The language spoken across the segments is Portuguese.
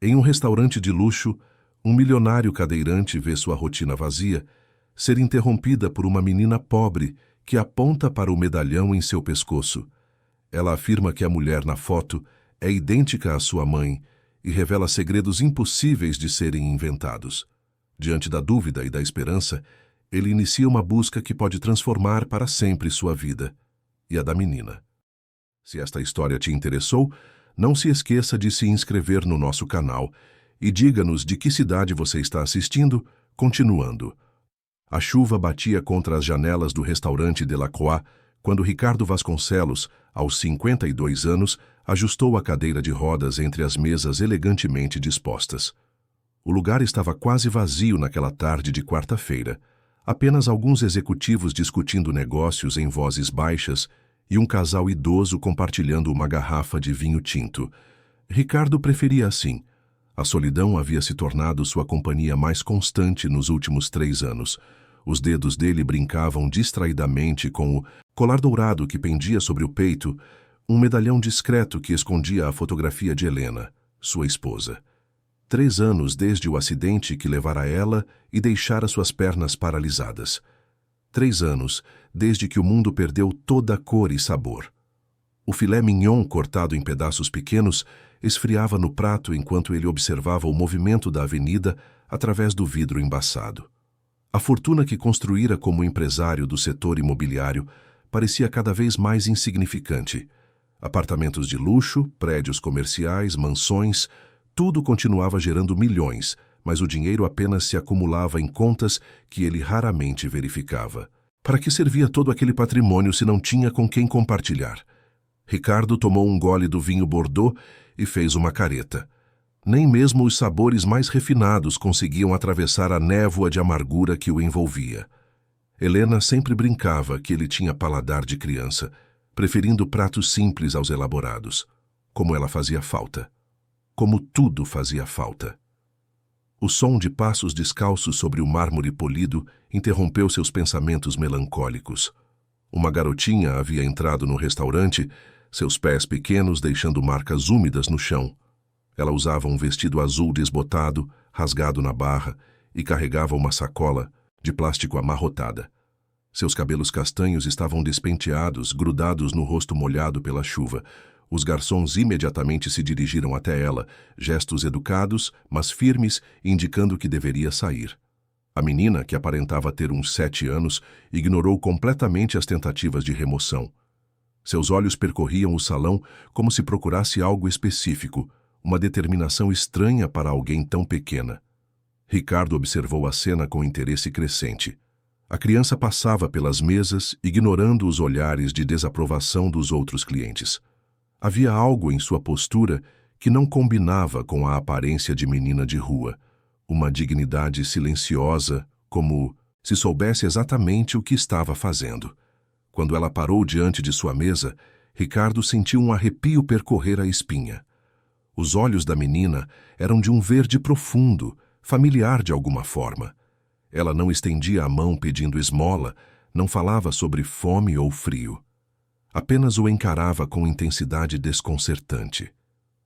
Em um restaurante de luxo, um milionário cadeirante vê sua rotina vazia ser interrompida por uma menina pobre que aponta para o medalhão em seu pescoço. Ela afirma que a mulher na foto é idêntica à sua mãe e revela segredos impossíveis de serem inventados. Diante da dúvida e da esperança, ele inicia uma busca que pode transformar para sempre sua vida e a da menina. Se esta história te interessou, não se esqueça de se inscrever no nosso canal e diga-nos de que cidade você está assistindo, continuando. A chuva batia contra as janelas do restaurante Delacroix quando Ricardo Vasconcelos, aos 52 anos, ajustou a cadeira de rodas entre as mesas elegantemente dispostas. O lugar estava quase vazio naquela tarde de quarta-feira. Apenas alguns executivos discutindo negócios em vozes baixas e um casal idoso compartilhando uma garrafa de vinho tinto. Ricardo preferia assim. A solidão havia se tornado sua companhia mais constante nos últimos 3 anos. Os dedos dele brincavam distraidamente com o colar dourado que pendia sobre o peito, um medalhão discreto que escondia a fotografia de Helena, sua esposa. 3 anos desde o acidente que levara ela e deixara suas pernas paralisadas. 3 anos desde que o mundo perdeu toda a cor e sabor. O filé mignon cortado em pedaços pequenos esfriava no prato enquanto ele observava o movimento da avenida através do vidro embaçado. A fortuna que construíra como empresário do setor imobiliário parecia cada vez mais insignificante. Apartamentos de luxo, prédios comerciais, mansões, tudo continuava gerando milhões, mas o dinheiro apenas se acumulava em contas que ele raramente verificava. Para que servia todo aquele patrimônio se não tinha com quem compartilhar? Ricardo tomou um gole do vinho Bordeaux e fez uma careta. Nem mesmo os sabores mais refinados conseguiam atravessar a névoa de amargura que o envolvia. Helena sempre brincava que ele tinha paladar de criança, preferindo pratos simples aos elaborados. Como ela fazia falta. Como tudo fazia falta. O som de passos descalços sobre o mármore polido interrompeu seus pensamentos melancólicos. Uma garotinha havia entrado no restaurante, seus pés pequenos deixando marcas úmidas no chão. Ela usava um vestido azul desbotado, rasgado na barra, e carregava uma sacola de plástico amarrotada. Seus cabelos castanhos estavam despenteados, grudados no rosto molhado pela chuva. Os garçons imediatamente se dirigiram até ela, gestos educados, mas firmes, indicando que deveria sair. A menina, que aparentava ter uns 7 anos, ignorou completamente as tentativas de remoção. Seus olhos percorriam o salão como se procurasse algo específico, uma determinação estranha para alguém tão pequena. Ricardo observou a cena com interesse crescente. A criança passava pelas mesas, ignorando os olhares de desaprovação dos outros clientes. Havia algo em sua postura que não combinava com a aparência de menina de rua, uma dignidade silenciosa, como se soubesse exatamente o que estava fazendo. Quando ela parou diante de sua mesa, Ricardo sentiu um arrepio percorrer a espinha. Os olhos da menina eram de um verde profundo, familiar de alguma forma. Ela não estendia a mão pedindo esmola, não falava sobre fome ou frio. Apenas o encarava com intensidade desconcertante.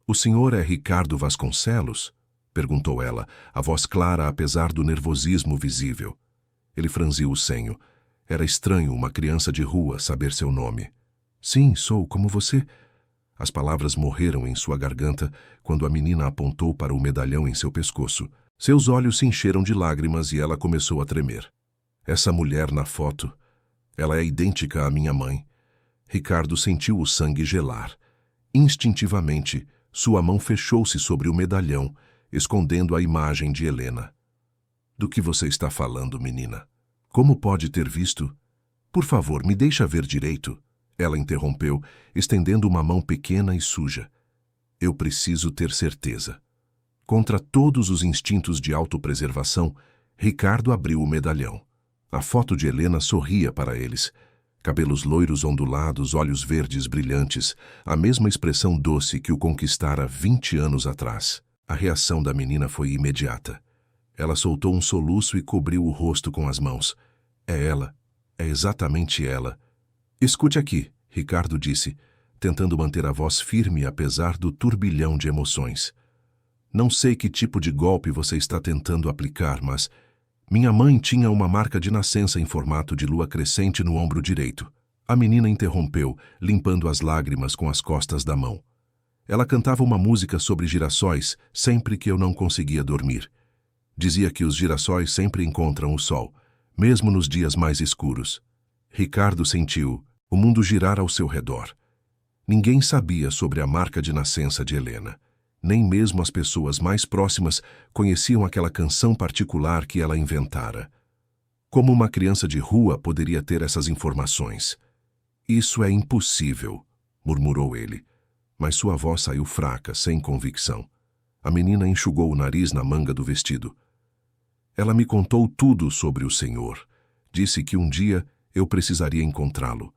"O senhor é Ricardo Vasconcelos?" perguntou ela, a voz clara apesar do nervosismo visível. Ele franziu o senho. Era estranho uma criança de rua saber seu nome. "Sim, sou como você." As palavras morreram em sua garganta quando a menina apontou para o medalhão em seu pescoço. Seus olhos se encheram de lágrimas e ela começou a tremer. "Essa mulher na foto, ela é idêntica à minha mãe." Ricardo sentiu o sangue gelar. Instintivamente, sua mão fechou-se sobre o medalhão, escondendo a imagem de Helena. "Do que você está falando, menina? Como pode ter visto?" "Por favor, me deixa ver direito." Ela interrompeu, estendendo uma mão pequena e suja. "Eu preciso ter certeza." Contra todos os instintos de autopreservação, Ricardo abriu o medalhão. A foto de Helena sorria para eles. Cabelos loiros ondulados, olhos verdes brilhantes, a mesma expressão doce que o conquistara 20 anos atrás. A reação da menina foi imediata. Ela soltou um soluço e cobriu o rosto com as mãos. "É ela. É exatamente ela." "Escute aqui", Ricardo disse, tentando manter a voz firme apesar do turbilhão de emoções. Não sei que tipo de golpe você está tentando aplicar, mas minha mãe tinha uma marca de nascença em formato de lua crescente no ombro direito. A menina interrompeu, limpando as lágrimas com as costas da mão. Ela cantava uma música sobre girassóis sempre que eu não conseguia dormir. Dizia que os girassóis sempre encontram o sol, mesmo nos dias mais escuros. Ricardo sentiu o mundo girar ao seu redor. Ninguém sabia sobre a marca de nascença de Helena. Nem mesmo as pessoas mais próximas conheciam aquela canção particular que ela inventara. Como uma criança de rua poderia ter essas informações? Isso é impossível, murmurou ele, mas sua voz saiu fraca, sem convicção. A menina enxugou o nariz na manga do vestido. Ela me contou tudo sobre o Senhor. Disse que um dia eu precisaria encontrá-lo.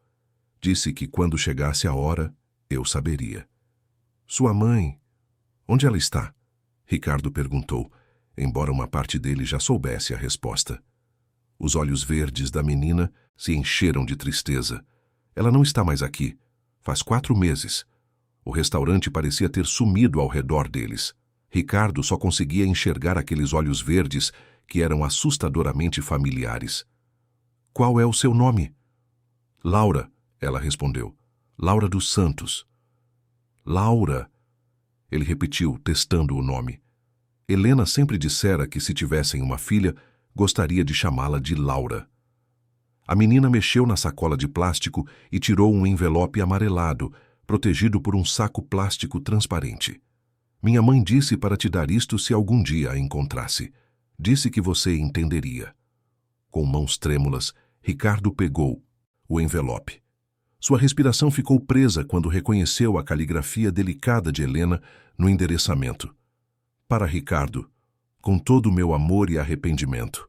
Disse que quando chegasse a hora, eu saberia. Sua mãe, onde ela está? Ricardo perguntou, embora uma parte dele já soubesse a resposta. Os olhos verdes da menina se encheram de tristeza. Ela não está mais aqui. Faz 4 meses. O restaurante parecia ter sumido ao redor deles. Ricardo só conseguia enxergar aqueles olhos verdes que eram assustadoramente familiares. Qual é o seu nome? Laura, ela respondeu. Laura dos Santos. Laura, ele repetiu, testando o nome. Helena sempre dissera que se tivessem uma filha, gostaria de chamá-la de Laura. A menina mexeu na sacola de plástico e tirou um envelope amarelado, protegido por um saco plástico transparente. Minha mãe disse para te dar isto se algum dia a encontrasse. Disse que você entenderia. Com mãos trêmulas, Ricardo pegou o envelope. Sua respiração ficou presa quando reconheceu a caligrafia delicada de Helena no endereçamento. Para Ricardo, com todo o meu amor e arrependimento.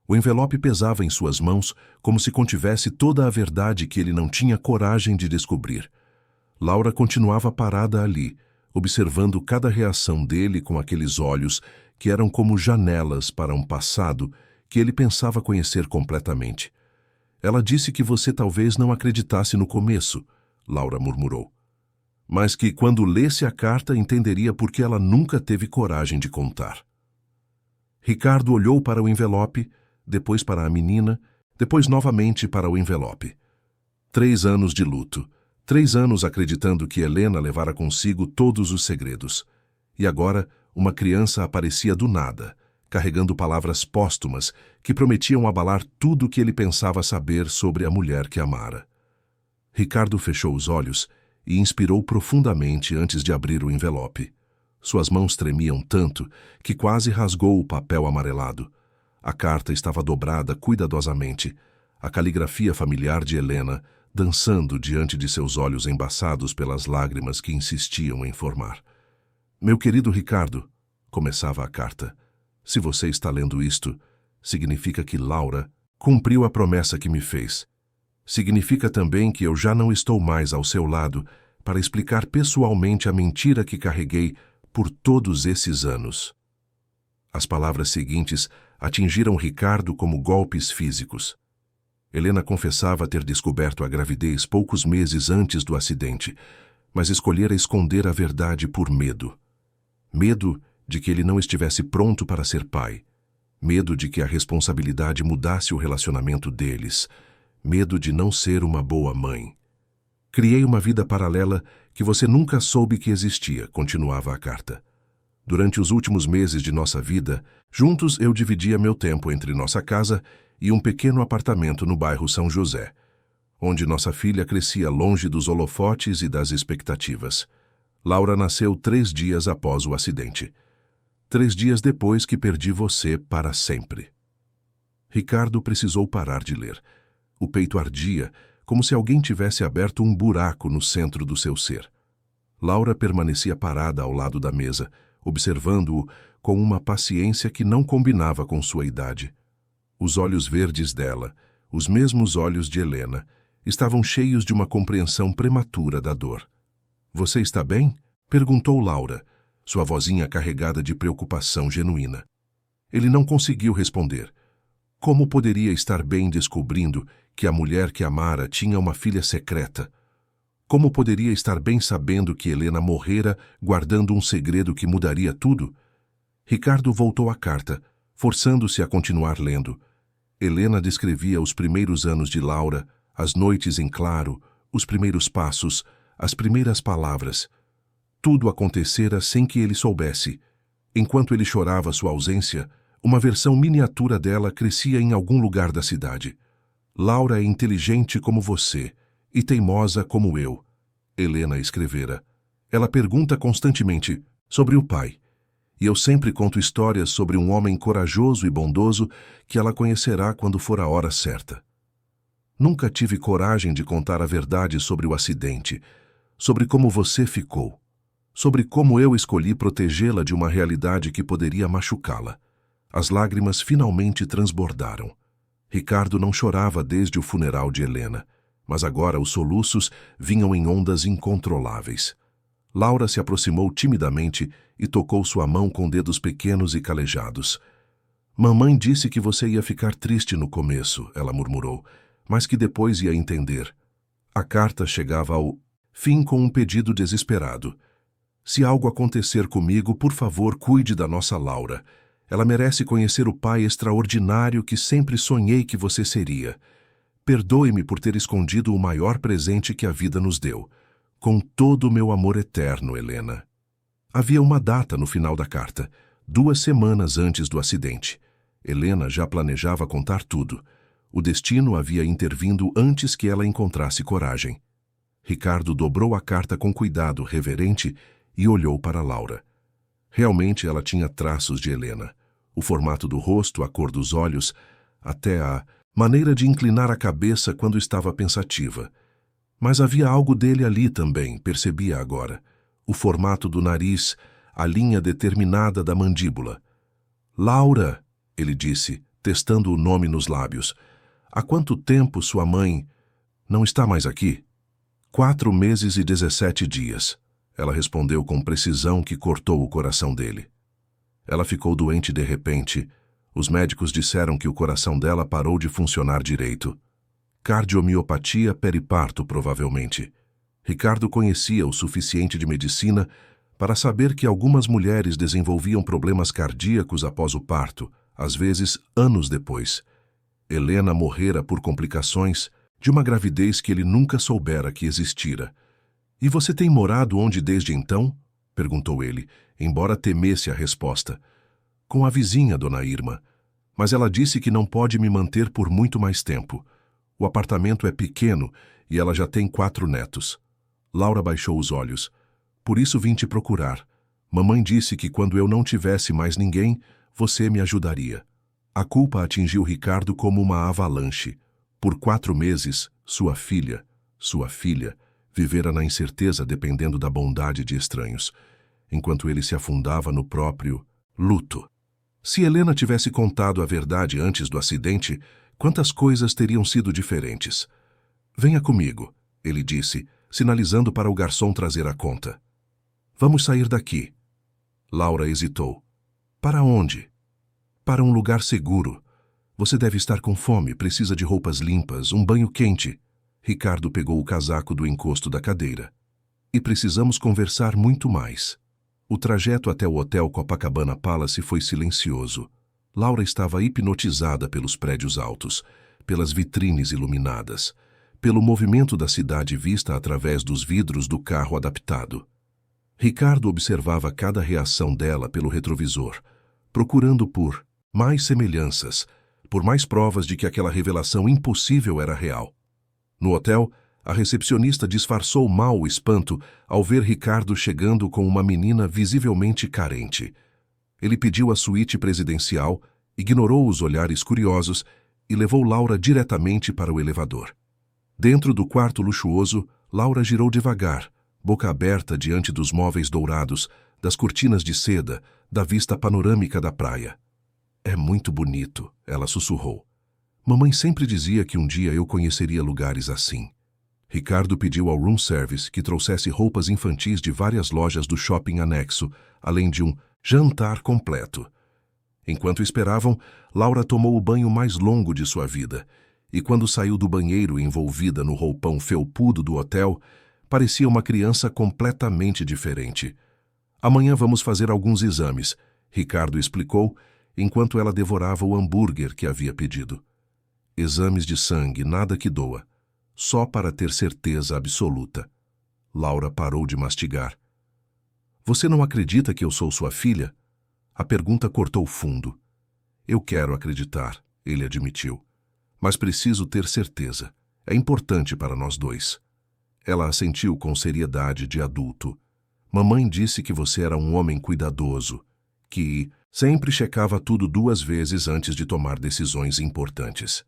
O envelope pesava em suas mãos como se contivesse toda a verdade que ele não tinha coragem de descobrir. Laura continuava parada ali, observando cada reação dele com aqueles olhos que eram como janelas para um passado que ele pensava conhecer completamente. Ela disse que você talvez não acreditasse no começo, Laura murmurou, mas que quando lesse a carta entenderia por que ela nunca teve coragem de contar. Ricardo olhou para o envelope, depois para a menina, depois novamente para o envelope. 3 anos de luto, 3 anos acreditando que Helena levara consigo todos os segredos. E agora, uma criança aparecia do nada, carregando palavras póstumas que prometiam abalar tudo o que ele pensava saber sobre a mulher que amara. Ricardo fechou os olhos e inspirou profundamente antes de abrir o envelope. Suas mãos tremiam tanto que quase rasgou o papel amarelado. A carta estava dobrada cuidadosamente, a caligrafia familiar de Helena dançando diante de seus olhos embaçados pelas lágrimas que insistiam em formar. Meu querido Ricardo, começava a carta, se você está lendo isto, significa que Laura cumpriu a promessa que me fez. Significa também que eu já não estou mais ao seu lado para explicar pessoalmente a mentira que carreguei por todos esses anos. As palavras seguintes atingiram Ricardo como golpes físicos. Helena confessava ter descoberto a gravidez poucos meses antes do acidente, mas escolhera esconder a verdade por medo. Medo de que ele não estivesse pronto para ser pai. Medo de que a responsabilidade mudasse o relacionamento deles. Medo de não ser uma boa mãe. Criei uma vida paralela que você nunca soube que existia, continuava a carta. Durante os últimos meses de nossa vida, juntos eu dividia meu tempo entre nossa casa e um pequeno apartamento no bairro São José, onde nossa filha crescia longe dos holofotes e das expectativas. Laura nasceu 3 dias após o acidente. 3 dias depois que perdi você para sempre. Ricardo precisou parar de ler. O peito ardia, como se alguém tivesse aberto um buraco no centro do seu ser. Laura permanecia parada ao lado da mesa, observando-o com uma paciência que não combinava com sua idade. Os olhos verdes dela, os mesmos olhos de Helena, estavam cheios de uma compreensão prematura da dor. Você está bem? Perguntou Laura, sua vozinha carregada de preocupação genuína. Ele não conseguiu responder. Como poderia estar bem descobrindo que a mulher que amara tinha uma filha secreta? Como poderia estar bem sabendo que Helena morrera, guardando um segredo que mudaria tudo? Ricardo voltou à carta, forçando-se a continuar lendo. Helena descrevia os primeiros anos de Laura, as noites em claro, os primeiros passos, as primeiras palavras. Tudo acontecera sem que ele soubesse. Enquanto ele chorava sua ausência, uma versão miniatura dela crescia em algum lugar da cidade. Laura é inteligente como você e teimosa como eu, Helena escrevera. Ela pergunta constantemente sobre o pai. E eu sempre conto histórias sobre um homem corajoso e bondoso que ela conhecerá quando for a hora certa. Nunca tive coragem de contar a verdade sobre o acidente, sobre como você ficou, sobre como eu escolhi protegê-la de uma realidade que poderia machucá-la. As lágrimas finalmente transbordaram. Ricardo não chorava desde o funeral de Helena, mas agora os soluços vinham em ondas incontroláveis. Laura se aproximou timidamente e tocou sua mão com dedos pequenos e calejados. Mamãe disse que você ia ficar triste no começo, ela murmurou, mas que depois ia entender. A carta chegava ao fim com um pedido desesperado. Se algo acontecer comigo, por favor, cuide da nossa Laura. Ela merece conhecer o pai extraordinário que sempre sonhei que você seria. Perdoe-me por ter escondido o maior presente que a vida nos deu. Com todo o meu amor eterno, Helena. Havia uma data no final da carta, 2 semanas antes do acidente. Helena já planejava contar tudo. O destino havia intervindo antes que ela encontrasse coragem. Ricardo dobrou a carta com cuidado reverente e olhou para Laura. Realmente ela tinha traços de Helena. O formato do rosto, a cor dos olhos, até a maneira de inclinar a cabeça quando estava pensativa. Mas havia algo dele ali também, percebia agora. O formato do nariz, a linha determinada da mandíbula. Laura, ele disse, testando o nome nos lábios. Há quanto tempo sua mãe não está mais aqui? 4 meses e 17 dias. Ela respondeu com precisão que cortou o coração dele. Ela ficou doente de repente. Os médicos disseram que o coração dela parou de funcionar direito. Cardiomiopatia periparto, provavelmente. Ricardo conhecia o suficiente de medicina para saber que algumas mulheres desenvolviam problemas cardíacos após o parto, às vezes anos depois. Helena morrera por complicações de uma gravidez que ele nunca soubera que existira. E você tem morado onde desde então? Perguntou ele, embora temesse a resposta. Com a vizinha, dona Irma. Mas ela disse que não pode me manter por muito mais tempo. O apartamento é pequeno e ela já tem 4 netos. Laura baixou os olhos. Por isso vim te procurar. Mamãe disse que quando eu não tivesse mais ninguém, você me ajudaria. A culpa atingiu Ricardo como uma avalanche. Por 4 meses, sua filha, vivera na incerteza dependendo da bondade de estranhos, enquanto ele se afundava no próprio luto. Se Helena tivesse contado a verdade antes do acidente, quantas coisas teriam sido diferentes? Venha comigo, ele disse, sinalizando para o garçom trazer a conta. Vamos sair daqui. Laura hesitou. Para onde? Para um lugar seguro. Você deve estar com fome, precisa de roupas limpas, um banho quente. Ricardo pegou o casaco do encosto da cadeira. E precisamos conversar muito mais. O trajeto até o Hotel Copacabana Palace foi silencioso. Laura estava hipnotizada pelos prédios altos, pelas vitrines iluminadas, pelo movimento da cidade vista através dos vidros do carro adaptado. Ricardo observava cada reação dela pelo retrovisor, procurando por mais semelhanças, por mais provas de que aquela revelação impossível era real. No hotel, a recepcionista disfarçou mal o espanto ao ver Ricardo chegando com uma menina visivelmente carente. Ele pediu a suíte presidencial, ignorou os olhares curiosos e levou Laura diretamente para o elevador. Dentro do quarto luxuoso, Laura girou devagar, boca aberta diante dos móveis dourados, das cortinas de seda, da vista panorâmica da praia. É muito bonito, ela sussurrou. Mamãe sempre dizia que um dia eu conheceria lugares assim. Ricardo pediu ao room service que trouxesse roupas infantis de várias lojas do shopping anexo, além de um jantar completo. Enquanto esperavam, Laura tomou o banho mais longo de sua vida, e quando saiu do banheiro envolvida no roupão felpudo do hotel, Parecia uma criança completamente diferente. Amanhã vamos fazer alguns exames, Ricardo explicou, enquanto ela devorava o hambúrguer que havia pedido. Exames de sangue, nada que doa. Só para ter certeza absoluta. Laura parou de mastigar. Você não acredita que eu sou sua filha? A pergunta cortou fundo. Eu quero acreditar, ele admitiu. Mas preciso ter certeza. É importante para nós dois. Ela assentiu com seriedade de adulto. Mamãe disse que você era um homem cuidadoso, que sempre checava tudo 2 vezes antes de tomar decisões importantes.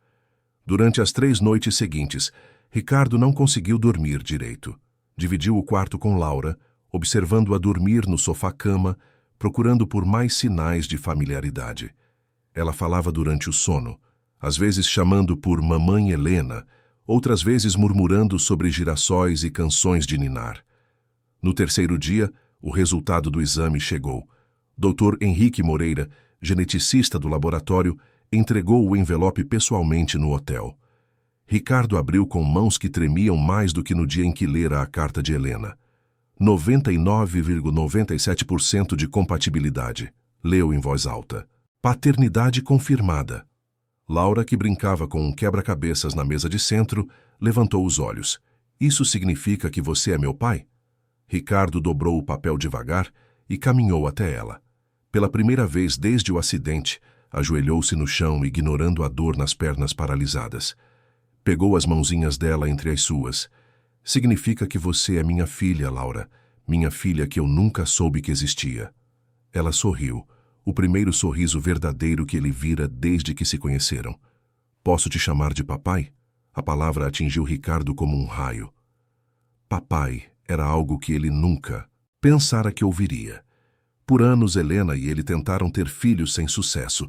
Durante as 3 noites seguintes, Ricardo não conseguiu dormir direito. Dividiu o quarto com Laura, observando-a dormir no sofá-cama, procurando por mais sinais de familiaridade. Ela falava durante o sono, às vezes chamando por Mamãe Helena, outras vezes murmurando sobre girassóis e canções de ninar. No 3º dia, o resultado do exame chegou. Dr. Henrique Moreira, geneticista do laboratório, entregou o envelope pessoalmente no hotel. Ricardo abriu com mãos que tremiam mais do que no dia em que lera a carta de Helena. 99,97% de compatibilidade, leu em voz alta. Paternidade confirmada. Laura, que brincava com um quebra-cabeças na mesa de centro, levantou os olhos. Isso significa que você é meu pai? Ricardo dobrou o papel devagar e caminhou até ela. Pela primeira vez desde o acidente, ajoelhou-se no chão, ignorando a dor nas pernas paralisadas. Pegou as mãozinhas dela entre as suas. Significa que você é minha filha, Laura. Minha filha que eu nunca soube que existia. Ela sorriu, o primeiro sorriso verdadeiro que ele vira desde que se conheceram. Posso te chamar de papai? A palavra atingiu Ricardo como um raio. Papai era algo que ele nunca pensara que ouviria. Por anos, Helena e ele tentaram ter filhos sem sucesso.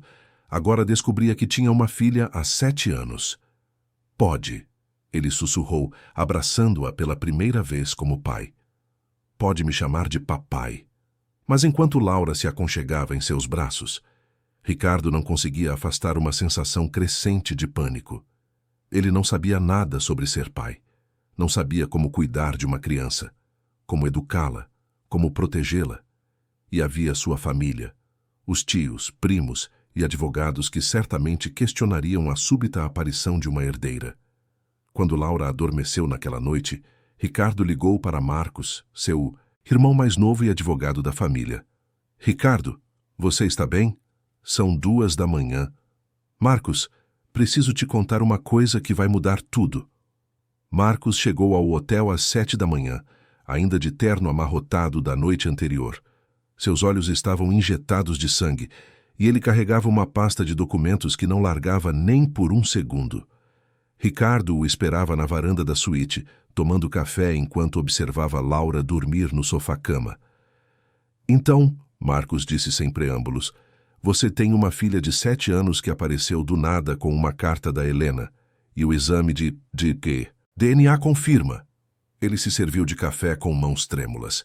Agora descobria que tinha uma filha há 7 anos. Pode, ele sussurrou, abraçando-a pela primeira vez como pai. Pode me chamar de papai. Mas enquanto Laura se aconchegava em seus braços, Ricardo não conseguia afastar uma sensação crescente de pânico. Ele não sabia nada sobre ser pai. Não sabia como cuidar de uma criança, como educá-la, como protegê-la. E havia sua família, os tios, primos e advogados que certamente questionariam a súbita aparição de uma herdeira. Quando Laura adormeceu naquela noite, Ricardo ligou para Marcos, seu irmão mais novo e advogado da família. Ricardo, você está bem? São 2 da manhã. Marcos, preciso te contar uma coisa que vai mudar tudo. Marcos chegou ao hotel às 7 da manhã, ainda de terno amarrotado da noite anterior. Seus olhos estavam injetados de sangue, e ele carregava uma pasta de documentos que não largava nem por um segundo. Ricardo o esperava na varanda da suíte, tomando café enquanto observava Laura dormir no sofá-cama. Então, Marcos disse sem preâmbulos, você tem uma filha de 7 anos que apareceu do nada com uma carta da Helena, e o exame de quê? DNA confirma. Ele se serviu de café com mãos trêmulas.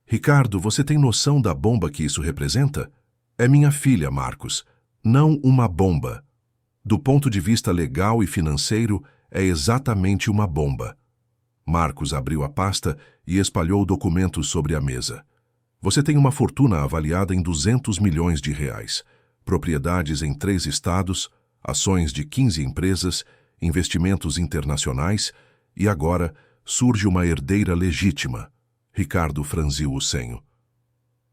Ricardo, você tem noção da bomba que isso representa? É minha filha, Marcos. Não uma bomba. Do ponto de vista legal e financeiro, é exatamente uma bomba. Marcos abriu a pasta e espalhou documentos sobre a mesa. Você tem uma fortuna avaliada em 200 milhões de reais, propriedades em 3 estados, ações de 15 empresas, investimentos internacionais e agora surge uma herdeira legítima. Ricardo franziu o senho.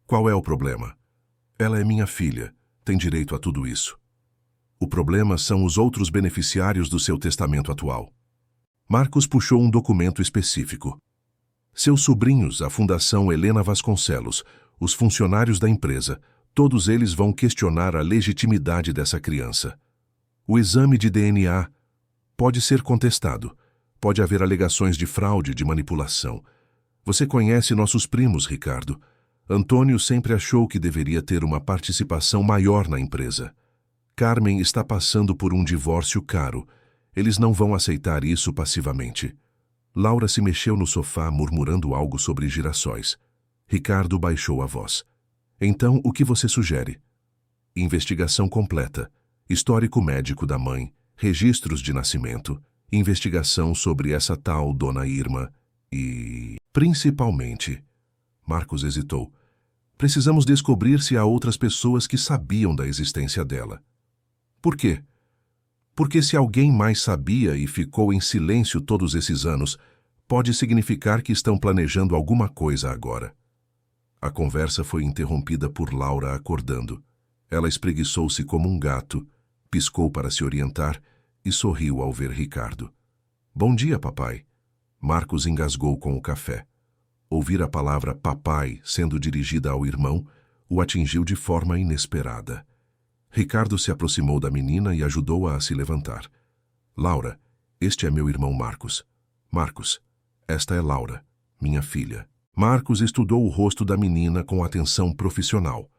Qual é o problema? Ela é minha filha, tem direito a tudo isso. O problema são os outros beneficiários do seu testamento atual. Marcos puxou um documento específico. Seus sobrinhos, a Fundação Helena Vasconcelos, os funcionários da empresa, todos eles vão questionar a legitimidade dessa criança. O exame de DNA pode ser contestado. Pode haver alegações de fraude, de manipulação. Você conhece nossos primos, Ricardo. Antônio sempre achou que deveria ter uma participação maior na empresa. Carmen está passando por um divórcio caro. Eles não vão aceitar isso passivamente. Laura se mexeu no sofá, murmurando algo sobre girassóis. Ricardo baixou a voz. Então, o que você sugere? Investigação completa. Histórico médico da mãe. Registros de nascimento. Investigação sobre essa tal Dona Irma. E, principalmente, Marcos hesitou, precisamos descobrir se há outras pessoas que sabiam da existência dela. Por quê? Porque se alguém mais sabia e ficou em silêncio todos esses anos, pode significar que estão planejando alguma coisa agora. A conversa foi interrompida por Laura acordando. Ela espreguiçou-se como um gato, piscou para se orientar e sorriu ao ver Ricardo. Bom dia, papai. Marcos engasgou com o café. Ouvir a palavra papai sendo dirigida ao irmão o atingiu de forma inesperada. Ricardo se aproximou da menina e ajudou-a a se levantar. Laura, este é meu irmão Marcos. Marcos, esta é Laura, minha filha. Marcos estudou o rosto da menina com atenção profissional.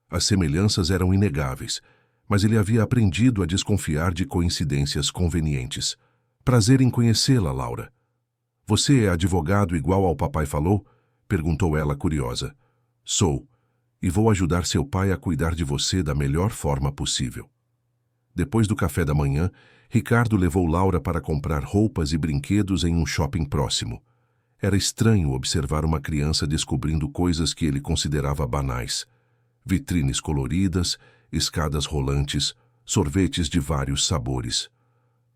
As semelhanças eram inegáveis, mas ele havia aprendido a desconfiar de coincidências convenientes. Prazer em conhecê-la, Laura. Você é advogado igual ao papai falou? Perguntou ela curiosa. Sou, e vou ajudar seu pai a cuidar de você da melhor forma possível. Depois do café da manhã, Ricardo levou Laura para comprar roupas e brinquedos em um shopping próximo. Era estranho observar uma criança descobrindo coisas que ele considerava banais. Vitrines coloridas, escadas rolantes, sorvetes de vários sabores.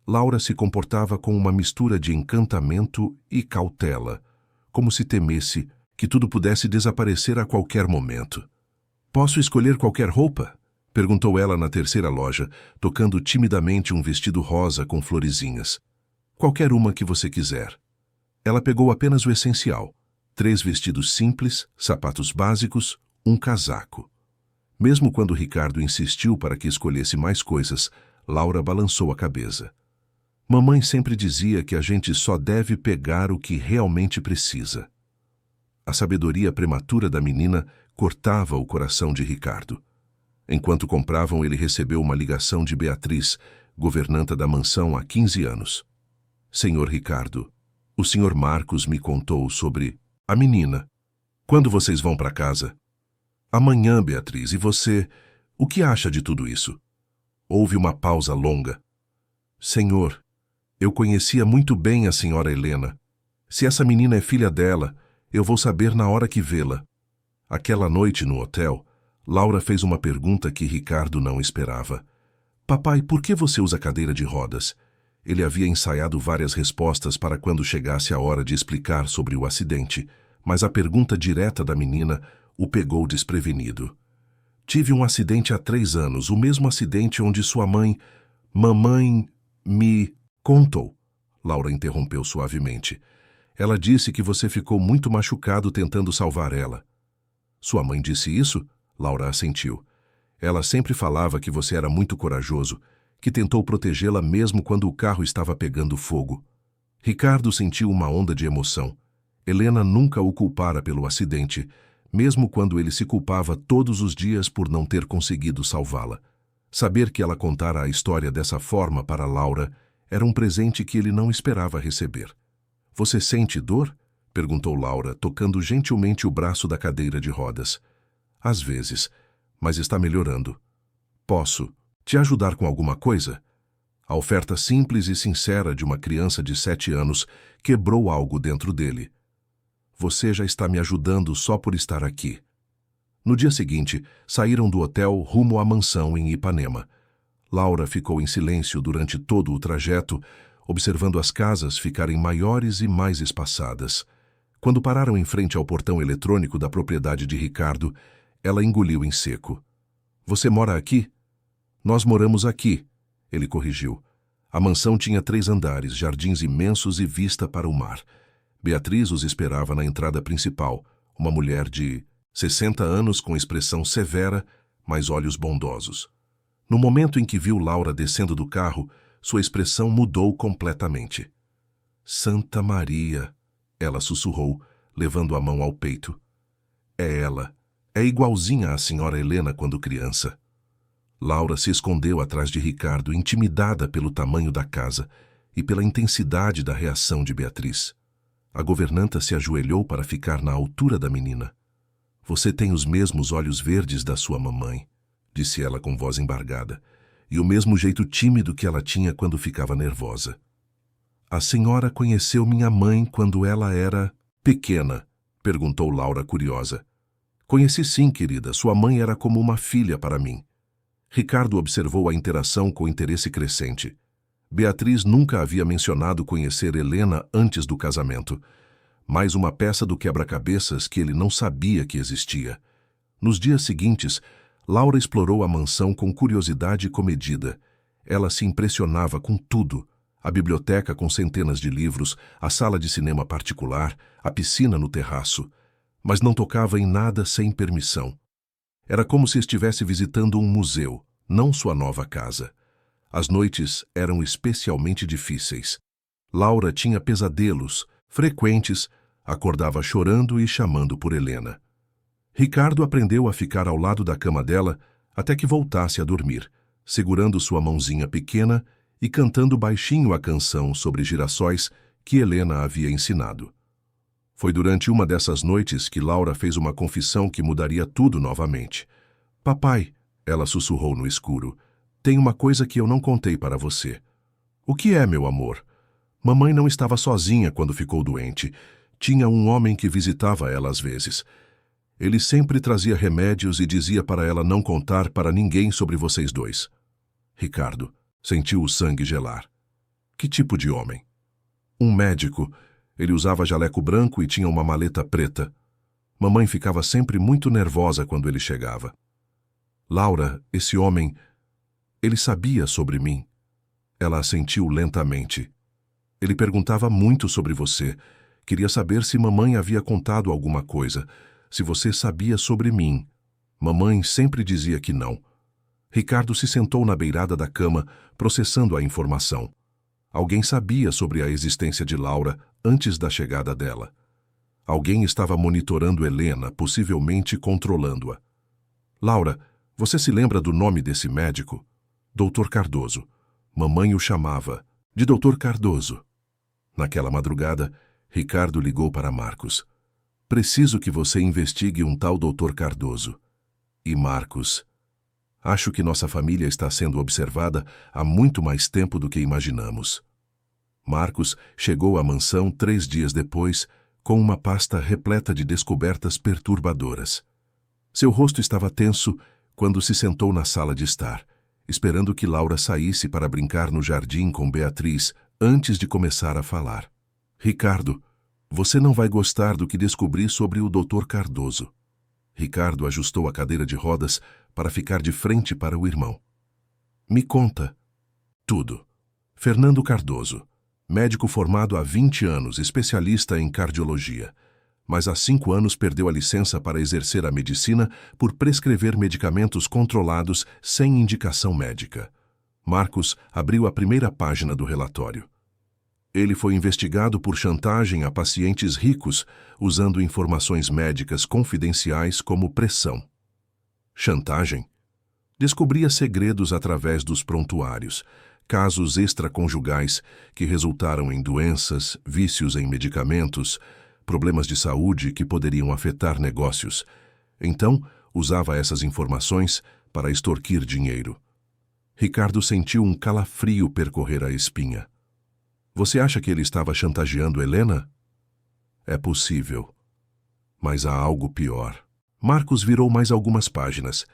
Laura se comportava com uma mistura de encantamento e cautela, como se temesse que tudo pudesse desaparecer a qualquer momento. Posso escolher qualquer roupa? Perguntou ela na terceira loja, tocando timidamente um vestido rosa com florezinhas. Qualquer uma que você quiser. Ela pegou apenas o essencial. 3 vestidos simples, sapatos básicos, um casaco. Mesmo quando Ricardo insistiu para que escolhesse mais coisas, Laura balançou a cabeça. Mamãe sempre dizia que a gente só deve pegar o que realmente precisa. A sabedoria prematura da menina cortava o coração de Ricardo. Enquanto compravam, ele recebeu uma ligação de Beatriz, governanta da mansão há 15 anos. Senhor Ricardo, o senhor Marcos me contou sobre a menina. Quando vocês vão para casa? Amanhã, Beatriz, e você, o que acha de tudo isso? Houve uma pausa longa. Senhor, eu conhecia muito bem a senhora Helena. Se essa menina é filha dela, eu vou saber na hora que vê-la. Aquela noite no hotel, Laura fez uma pergunta que Ricardo não esperava. Papai, por que você usa cadeira de rodas? Ele havia ensaiado várias respostas para quando chegasse a hora de explicar sobre o acidente, mas a pergunta direta da menina o pegou desprevenido. Tive um acidente há 3 anos, o mesmo acidente onde sua mamãe, me contou. Laura interrompeu suavemente. Ela disse que você ficou muito machucado tentando salvar ela. Sua mãe disse isso? Laura assentiu. Ela sempre falava que você era muito corajoso, que tentou protegê-la mesmo quando o carro estava pegando fogo. Ricardo sentiu uma onda de emoção. Helena nunca o culpara pelo acidente, mesmo quando ele se culpava todos os dias por não ter conseguido salvá-la. Saber que ela contara a história dessa forma para Laura era um presente que ele não esperava receber. Você sente dor? Perguntou Laura, tocando gentilmente o braço da cadeira de rodas. Às vezes, mas está melhorando. Posso te ajudar com alguma coisa? A oferta simples e sincera de uma criança de 7 anos quebrou algo dentro dele. Você já está me ajudando só por estar aqui. No dia seguinte, saíram do hotel rumo à mansão em Ipanema. Laura ficou em silêncio durante todo o trajeto, observando as casas ficarem maiores e mais espaçadas. Quando pararam em frente ao portão eletrônico da propriedade de Ricardo, ela engoliu em seco. Você mora aqui? Nós moramos aqui, ele corrigiu. A mansão tinha 3 andares, jardins imensos e vista para o mar. Beatriz os esperava na entrada principal, uma mulher de 60 anos com expressão severa, mas olhos bondosos. No momento em que viu Laura descendo do carro, sua expressão mudou completamente. Santa Maria, ela sussurrou, levando a mão ao peito. É ela. É igualzinha à senhora Helena quando criança. Laura se escondeu atrás de Ricardo, intimidada pelo tamanho da casa e pela intensidade da reação de Beatriz. A governanta se ajoelhou para ficar na altura da menina. Você tem os mesmos olhos verdes da sua mamãe, disse ela com voz embargada, e o mesmo jeito tímido que ela tinha quando ficava nervosa. A senhora conheceu minha mãe quando ela era pequena? Perguntou Laura curiosa. Conheci sim, querida. Sua mãe era como uma filha para mim. Ricardo observou a interação com interesse crescente. Beatriz nunca havia mencionado conhecer Helena antes do casamento. Mais uma peça do quebra-cabeças que ele não sabia que existia. Nos dias seguintes, Laura explorou a mansão com curiosidade comedida. Ela se impressionava com tudo. A biblioteca com centenas de livros, a sala de cinema particular, a piscina no terraço. Mas não tocava em nada sem permissão. Era como se estivesse visitando um museu, não sua nova casa. As noites eram especialmente difíceis. Laura tinha pesadelos frequentes, acordava chorando e chamando por Helena. Ricardo aprendeu a ficar ao lado da cama dela até que voltasse a dormir, segurando sua mãozinha pequena e cantando baixinho a canção sobre girassóis que Helena havia ensinado. Foi durante uma dessas noites que Laura fez uma confissão que mudaria tudo novamente. Papai, ela sussurrou no escuro, tem uma coisa que eu não contei para você. O que é, meu amor? Mamãe não estava sozinha quando ficou doente. Tinha um homem que visitava ela às vezes. Ele sempre trazia remédios e dizia para ela não contar para ninguém sobre vocês dois. Ricardo sentiu o sangue gelar. Que tipo de homem? Um médico. Ele usava jaleco branco e tinha uma maleta preta. Mamãe ficava sempre muito nervosa quando ele chegava. Laura, esse homem, ele sabia sobre mim. Ela assentiu lentamente. Ele perguntava muito sobre você. Queria saber se mamãe havia contado alguma coisa, se você sabia sobre mim. Mamãe sempre dizia que não. Ricardo se sentou na beirada da cama, processando a informação. Alguém sabia sobre a existência de Laura antes da chegada dela. Alguém estava monitorando Helena, possivelmente controlando-a. Laura, você se lembra do nome desse médico? Dr. Cardoso. Mamãe o chamava de Dr. Cardoso. Naquela madrugada, Ricardo ligou para Marcos. Preciso que você investigue um tal Dr. Cardoso. E Marcos... Acho que nossa família está sendo observada há muito mais tempo do que imaginamos. Marcos chegou à mansão 3 dias depois, com uma pasta repleta de descobertas perturbadoras. Seu rosto estava tenso quando se sentou na sala de estar, esperando que Laura saísse para brincar no jardim com Beatriz antes de começar a falar. Ricardo, você não vai gostar do que descobri sobre o Dr. Cardoso. Ricardo ajustou a cadeira de rodas para ficar de frente para o irmão. Me conta. Tudo. Fernando Cardoso, médico formado há 20 anos, especialista em cardiologia, mas há 5 anos perdeu a licença para exercer a medicina por prescrever medicamentos controlados sem indicação médica. Marcos abriu a primeira página do relatório. Ele foi investigado por chantagem a pacientes ricos, usando informações médicas confidenciais como pressão. Chantagem? Descobria segredos através dos prontuários, casos extraconjugais que resultaram em doenças, vícios em medicamentos, problemas de saúde que poderiam afetar negócios. Então, usava essas informações para extorquir dinheiro. Ricardo sentiu um calafrio percorrer a espinha. Você acha que ele estava chantageando Helena? É possível. Mas há algo pior. Marcos virou mais algumas páginas.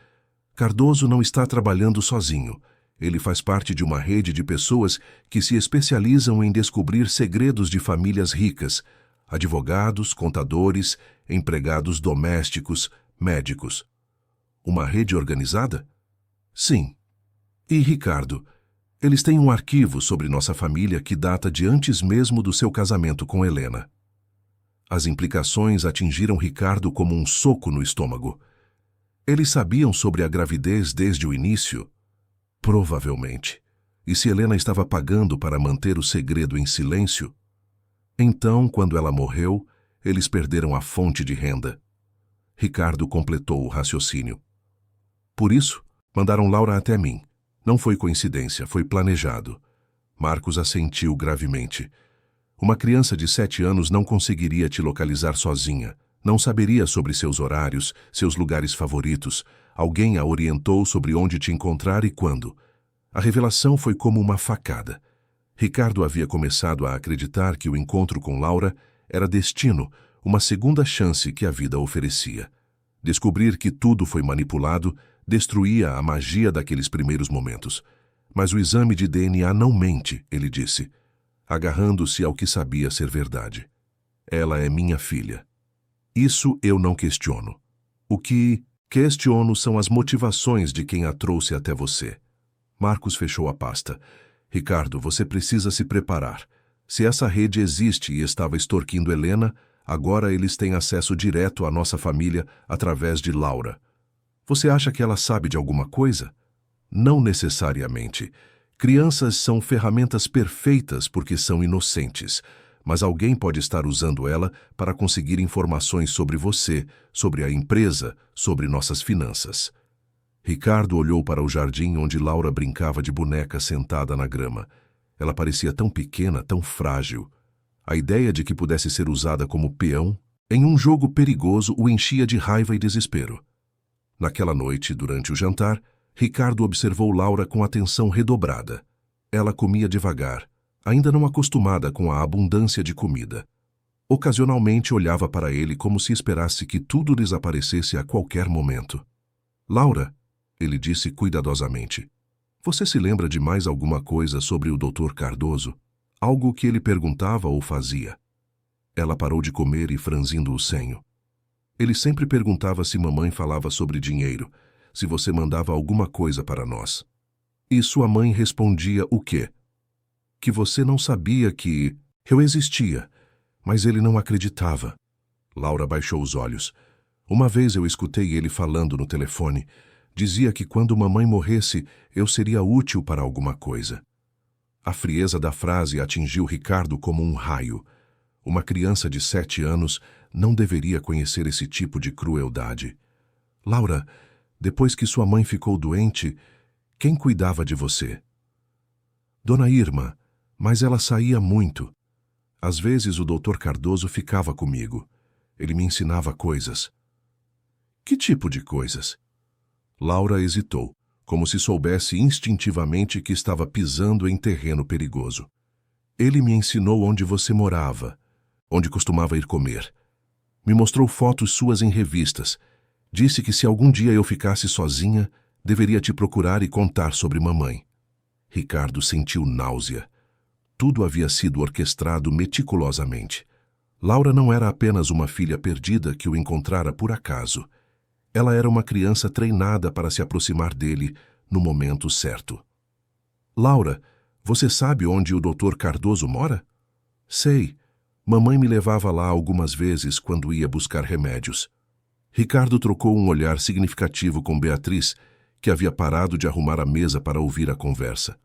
Cardoso não está trabalhando sozinho. Ele faz parte de uma rede de pessoas que se especializam em descobrir segredos de famílias ricas, advogados, contadores, empregados domésticos, médicos. Uma rede organizada? Sim. E Ricardo, eles têm um arquivo sobre nossa família que data de antes mesmo do seu casamento com Helena. As implicações atingiram Ricardo como um soco no estômago. Eles sabiam sobre a gravidez desde o início? Provavelmente. E se Helena estava pagando para manter o segredo em silêncio? Então, quando ela morreu, eles perderam a fonte de renda. Ricardo completou o raciocínio. Por isso, mandaram Laura até mim. Não foi coincidência, foi planejado. Marcos assentiu gravemente. Uma criança de 7 anos não conseguiria te localizar sozinha. Não saberia sobre seus horários, seus lugares favoritos. Alguém a orientou sobre onde te encontrar e quando. A revelação foi como uma facada. Ricardo havia começado a acreditar que o encontro com Laura era destino, uma segunda chance que a vida oferecia. Descobrir que tudo foi manipulado destruía a magia daqueles primeiros momentos. Mas o exame de DNA não mente, ele disse, agarrando-se ao que sabia ser verdade. Ela é minha filha. Isso eu não questiono. O que questiono são as motivações de quem a trouxe até você. Marcos fechou a pasta. Ricardo, você precisa se preparar. Se essa rede existe e estava extorquindo Helena, agora eles têm acesso direto à nossa família através de Laura. Você acha que ela sabe de alguma coisa? Não necessariamente. Crianças são ferramentas perfeitas porque são inocentes, mas alguém pode estar usando ela para conseguir informações sobre você, sobre a empresa, sobre nossas finanças. Ricardo olhou para o jardim onde Laura brincava de boneca sentada na grama. Ela parecia tão pequena, tão frágil. A ideia de que pudesse ser usada como peão em um jogo perigoso o enchia de raiva e desespero. Naquela noite, durante o jantar, Ricardo observou Laura com atenção redobrada. Ela comia devagar, ainda não acostumada com a abundância de comida. Ocasionalmente olhava para ele como se esperasse que tudo desaparecesse a qualquer momento. Laura, ele disse cuidadosamente, você se lembra de mais alguma coisa sobre o Dr. Cardoso? Algo que ele perguntava ou fazia? Ela parou de comer e franzindo o senho. Ele sempre perguntava se mamãe falava sobre dinheiro, se você mandava alguma coisa para nós. E sua mãe respondia o quê? Que você não sabia que eu existia, mas ele não acreditava. Laura baixou os olhos. Uma vez eu escutei ele falando no telefone. Dizia que quando mamãe morresse, eu seria útil para alguma coisa. A frieza da frase atingiu Ricardo como um raio. Uma criança de 7 anos não deveria conhecer esse tipo de crueldade. Laura, depois que sua mãe ficou doente, quem cuidava de você? Dona Irma, mas ela saía muito. Às vezes o Dr. Cardoso ficava comigo. Ele me ensinava coisas. Que tipo de coisas? Laura hesitou, como se soubesse instintivamente que estava pisando em terreno perigoso. Ele me ensinou onde você morava, onde costumava ir comer. Me mostrou fotos suas em revistas. Disse que se algum dia eu ficasse sozinha, deveria te procurar e contar sobre mamãe. Ricardo sentiu náusea. Tudo havia sido orquestrado meticulosamente. Laura não era apenas uma filha perdida que o encontrara por acaso. Ela era uma criança treinada para se aproximar dele no momento certo. Laura, você sabe onde o Dr. Cardoso mora? Sei. Mamãe me levava lá algumas vezes quando ia buscar remédios. Ricardo trocou um olhar significativo com Beatriz, que havia parado de arrumar a mesa para ouvir a conversa.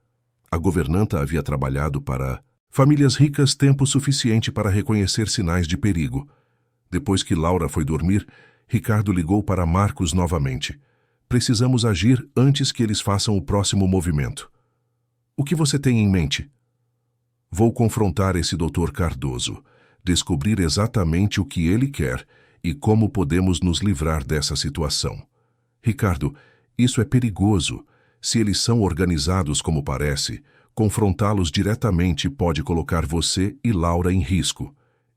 A governanta havia trabalhado para famílias ricas tempo suficiente para reconhecer sinais de perigo. Depois que Laura foi dormir, Ricardo ligou para Marcos novamente. Precisamos agir antes que eles façam o próximo movimento. O que você tem em mente? Vou confrontar esse Dr. Cardoso, descobrir exatamente o que ele quer e como podemos nos livrar dessa situação. Ricardo, isso é perigoso. Se eles são organizados como parece, confrontá-los diretamente pode colocar você e Laura em risco.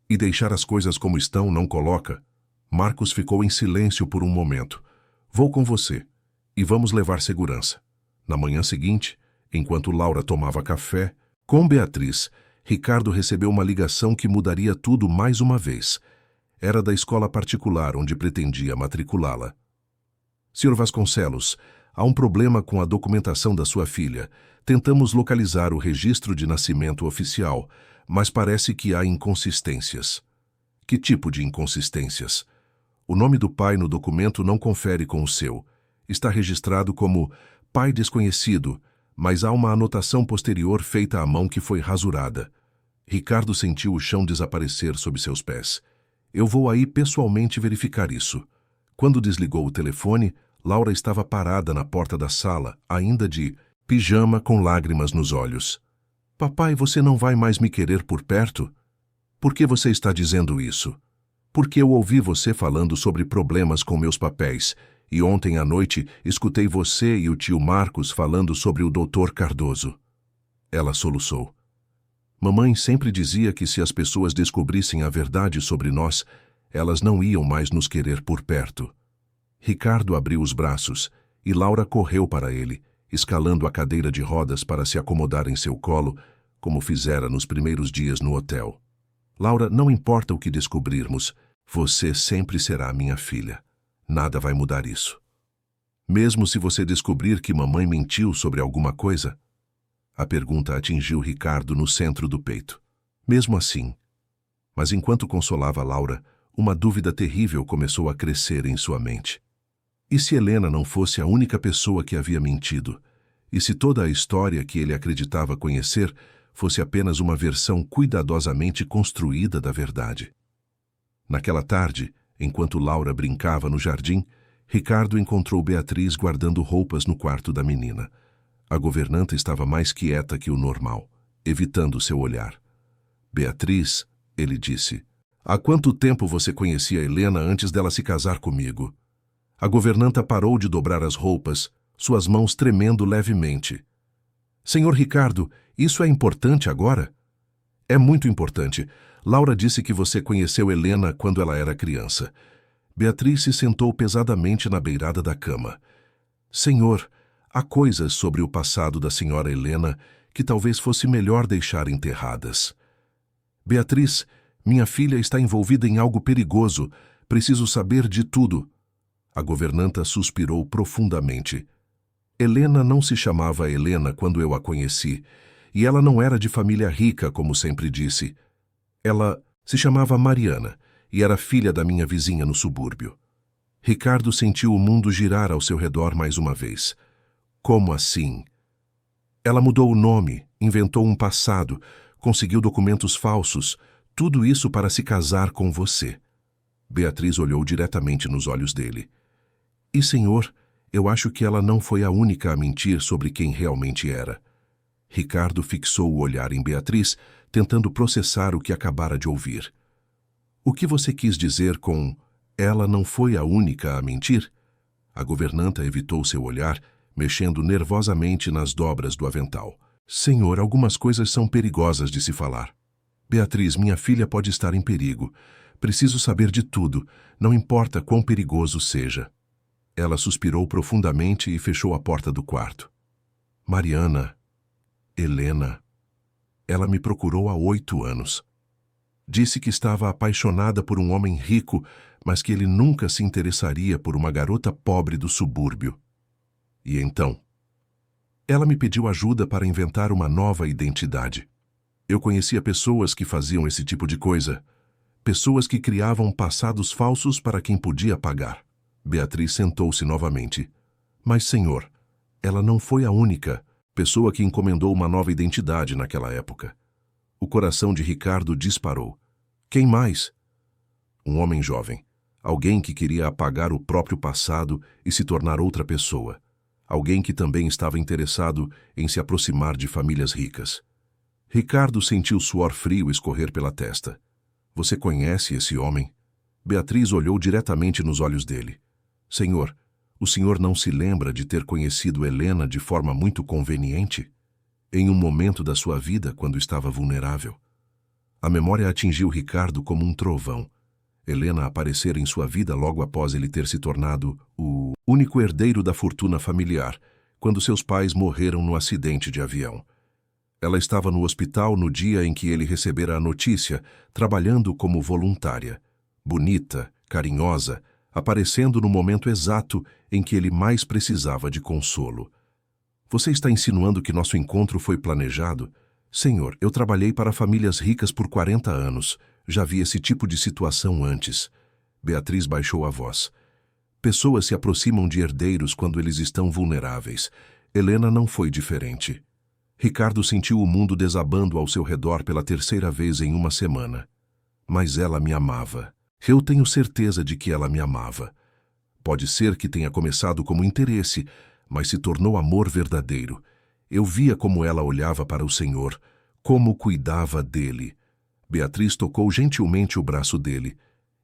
E deixar as coisas como estão não coloca. Marcos ficou em silêncio por um momento. Vou com você e vamos levar segurança. Na manhã seguinte, enquanto Laura tomava café, com Beatriz, Ricardo recebeu uma ligação que mudaria tudo mais uma vez. Era da escola particular onde pretendia matriculá-la. Sr. Vasconcelos, há um problema com a documentação da sua filha. Tentamos localizar o registro de nascimento oficial, mas parece que há inconsistências. Que tipo de inconsistências? O nome do pai no documento não confere com o seu. Está registrado como pai desconhecido, mas há uma anotação posterior feita à mão que foi rasurada. Ricardo sentiu o chão desaparecer sob seus pés. Eu vou aí pessoalmente verificar isso. Quando desligou o telefone, Laura estava parada na porta da sala, ainda de pijama com lágrimas nos olhos. Papai, você não vai mais me querer por perto? Por que você está dizendo isso? Porque eu ouvi você falando sobre problemas com meus papéis, e ontem à noite escutei você e o tio Marcos falando sobre o Dr. Cardoso. Ela soluçou. Mamãe sempre dizia que se as pessoas descobrissem a verdade sobre nós, elas não iam mais nos querer por perto. Ricardo abriu os braços e Laura correu para ele, escalando a cadeira de rodas para se acomodar em seu colo, como fizera nos primeiros dias no hotel. Laura, não importa o que descobrirmos, você sempre será minha filha. Nada vai mudar isso. Mesmo se você descobrir que mamãe mentiu sobre alguma coisa? A pergunta atingiu Ricardo no centro do peito. Mesmo assim. Mas enquanto consolava Laura, uma dúvida terrível começou a crescer em sua mente. E se Helena não fosse a única pessoa que havia mentido? E se toda a história que ele acreditava conhecer fosse apenas uma versão cuidadosamente construída da verdade? Naquela tarde, enquanto Laura brincava no jardim, Ricardo encontrou Beatriz guardando roupas no quarto da menina. A governanta estava mais quieta que o normal, evitando seu olhar. Beatriz, ele disse, há quanto tempo você conhecia Helena antes dela se casar comigo? A governanta parou de dobrar as roupas, suas mãos tremendo levemente. Senhor Ricardo, isso é importante agora? É muito importante. Laura disse que você conheceu Helena quando ela era criança. Beatriz se sentou pesadamente na beirada da cama. Senhor, há coisas sobre o passado da senhora Helena que talvez fosse melhor deixar enterradas. Beatriz, minha filha está envolvida em algo perigoso. Preciso saber de tudo. A governanta suspirou profundamente. Helena não se chamava Helena quando eu a conheci, e ela não era de família rica, como sempre disse. Ela se chamava Mariana e era filha da minha vizinha no subúrbio. Ricardo sentiu o mundo girar ao seu redor mais uma vez. Como assim? Ela mudou o nome, inventou um passado, conseguiu documentos falsos, tudo isso para se casar com você. Beatriz olhou diretamente nos olhos dele. E, senhor, eu acho que ela não foi a única a mentir sobre quem realmente era. Ricardo fixou o olhar em Beatriz, tentando processar o que acabara de ouvir. O que você quis dizer com ela não foi a única a mentir? A governanta evitou seu olhar, mexendo nervosamente nas dobras do avental. Senhor, algumas coisas são perigosas de se falar. Beatriz, minha filha pode estar em perigo. Preciso saber de tudo, não importa quão perigoso seja. Ela suspirou profundamente e fechou a porta do quarto. Mariana, Helena, ela me procurou há 8 anos. Disse que estava apaixonada por um homem rico, mas que ele nunca se interessaria por uma garota pobre do subúrbio. E então? Ela me pediu ajuda para inventar uma nova identidade. Eu conhecia pessoas que faziam esse tipo de coisa. Pessoas que criavam passados falsos para quem podia pagar. Beatriz sentou-se novamente. Mas, senhor, ela não foi a única pessoa que encomendou uma nova identidade naquela época. O coração de Ricardo disparou. Quem mais? Um homem jovem. Alguém que queria apagar o próprio passado e se tornar outra pessoa. Alguém que também estava interessado em se aproximar de famílias ricas. Ricardo sentiu suor frio escorrer pela testa. Você conhece esse homem? Beatriz olhou diretamente nos olhos dele. Senhor, o senhor não se lembra de ter conhecido Helena de forma muito conveniente? Em um momento da sua vida, quando estava vulnerável? A memória atingiu Ricardo como um trovão. Helena aparecera em sua vida logo após ele ter se tornado o único herdeiro da fortuna familiar, quando seus pais morreram no acidente de avião. Ela estava no hospital no dia em que ele recebera a notícia, trabalhando como voluntária. Bonita, carinhosa, aparecendo no momento exato em que ele mais precisava de consolo. Você está insinuando que nosso encontro foi planejado? Senhor, eu trabalhei para famílias ricas por 40 anos. Já vi esse tipo de situação antes. Beatriz baixou a voz. Pessoas se aproximam de herdeiros quando eles estão vulneráveis. Helena não foi diferente. Ricardo sentiu o mundo desabando ao seu redor pela 3ª vez em uma semana. Mas ela me amava. Eu tenho certeza de que ela me amava. Pode ser que tenha começado como interesse, mas se tornou amor verdadeiro. Eu via como ela olhava para o Senhor, como cuidava dele. Beatriz tocou gentilmente o braço dele.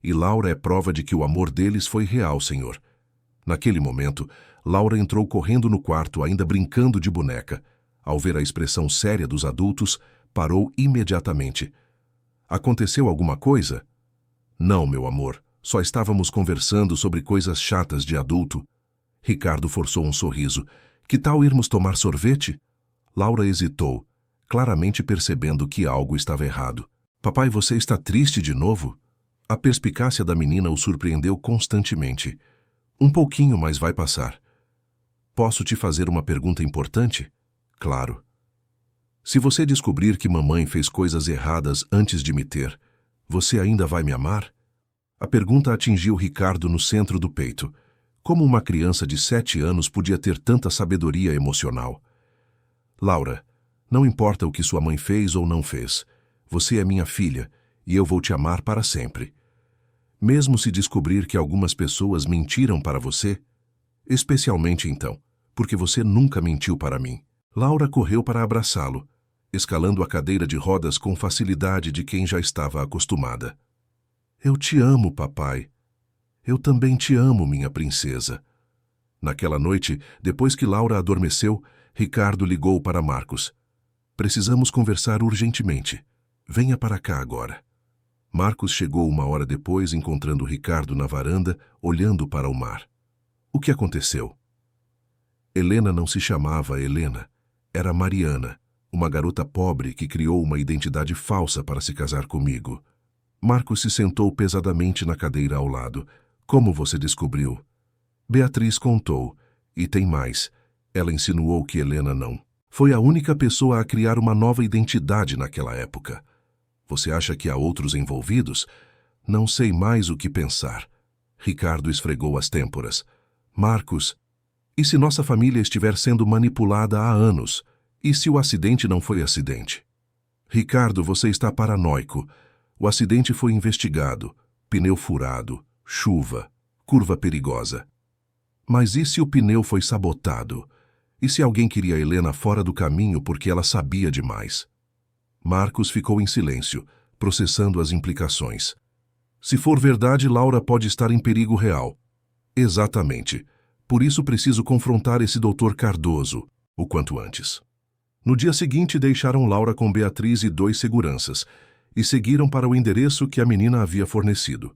E Laura é prova de que o amor deles foi real, Senhor. Naquele momento, Laura entrou correndo no quarto, ainda brincando de boneca. Ao ver a expressão séria dos adultos, Parou imediatamente. Aconteceu alguma coisa? Não, meu amor. Só estávamos conversando sobre coisas chatas de adulto. Ricardo forçou um sorriso. Que tal irmos tomar sorvete? Laura hesitou, claramente percebendo que algo estava errado. Papai, você está triste de novo? A perspicácia da menina o surpreendeu constantemente. Um pouquinho, mas vai passar. Posso te fazer uma pergunta importante? Claro. Se você descobrir que mamãe fez coisas erradas antes de me ter, você ainda vai me amar? A pergunta atingiu Ricardo no centro do peito. Como uma criança de 7 anos podia ter tanta sabedoria emocional? Laura, não importa o que sua mãe fez ou não fez, você é minha filha e eu vou te amar para sempre. Mesmo se descobrir que algumas pessoas mentiram para você, especialmente então, porque você nunca mentiu para mim. Laura correu para abraçá-lo, escalando a cadeira de rodas com facilidade de quem já estava acostumada. Eu te amo, papai. Eu também te amo, minha princesa. Naquela noite, depois que Laura adormeceu, Ricardo ligou para Marcos. Precisamos conversar urgentemente. Venha para cá agora. Marcos chegou 1 hora depois, encontrando Ricardo na varanda, olhando para o mar. O que aconteceu? Helena não se chamava Helena. Era Mariana, uma garota pobre que criou uma identidade falsa para se casar comigo. Marcos se sentou pesadamente na cadeira ao lado. Como você descobriu? Beatriz contou. E tem mais. Ela insinuou que Helena não. Foi a única pessoa a criar uma nova identidade naquela época. Você acha que há outros envolvidos? Não sei mais o que pensar. Ricardo esfregou as têmporas. Marcos, e se nossa família estiver sendo manipulada há anos? E se o acidente não foi acidente? Ricardo, você está paranoico. O acidente foi investigado. Pneu furado, chuva, curva perigosa. Mas e se o pneu foi sabotado? E se alguém queria Helena fora do caminho porque ela sabia demais? Marcos ficou em silêncio, processando as implicações. Se for verdade, Laura pode estar em perigo real. Exatamente. Por isso preciso confrontar esse doutor Cardoso, o quanto antes. No dia seguinte, deixaram Laura com Beatriz e 2 seguranças e seguiram para o endereço que a menina havia fornecido.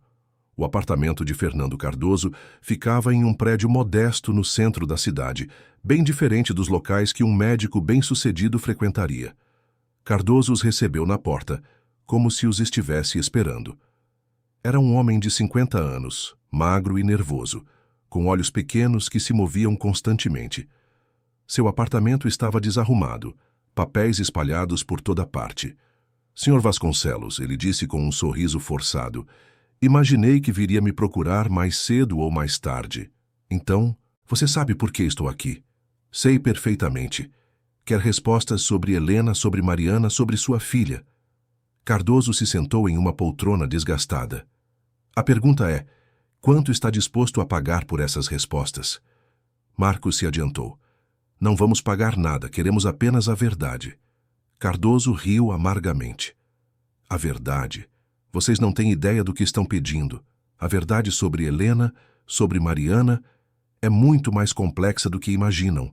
O apartamento de Fernando Cardoso ficava em um prédio modesto no centro da cidade, bem diferente dos locais que um médico bem-sucedido frequentaria. Cardoso os recebeu na porta, como se os estivesse esperando. Era um homem de 50 anos, magro e nervoso, com olhos pequenos que se moviam constantemente. Seu apartamento estava desarrumado, papéis espalhados por toda parte. Sr. Vasconcelos, ele disse com um sorriso forçado, imaginei que viria me procurar mais cedo ou mais tarde. Então, você sabe por que estou aqui. Sei perfeitamente. Quer respostas sobre Helena, sobre Mariana, sobre sua filha. Cardoso se sentou em uma poltrona desgastada. A pergunta é, quanto está disposto a pagar por essas respostas? Marcos se adiantou. Não vamos pagar nada, queremos apenas a verdade. Cardoso riu amargamente. A verdade? Vocês não têm ideia do que estão pedindo. A verdade sobre Helena, sobre Mariana, é muito mais complexa do que imaginam.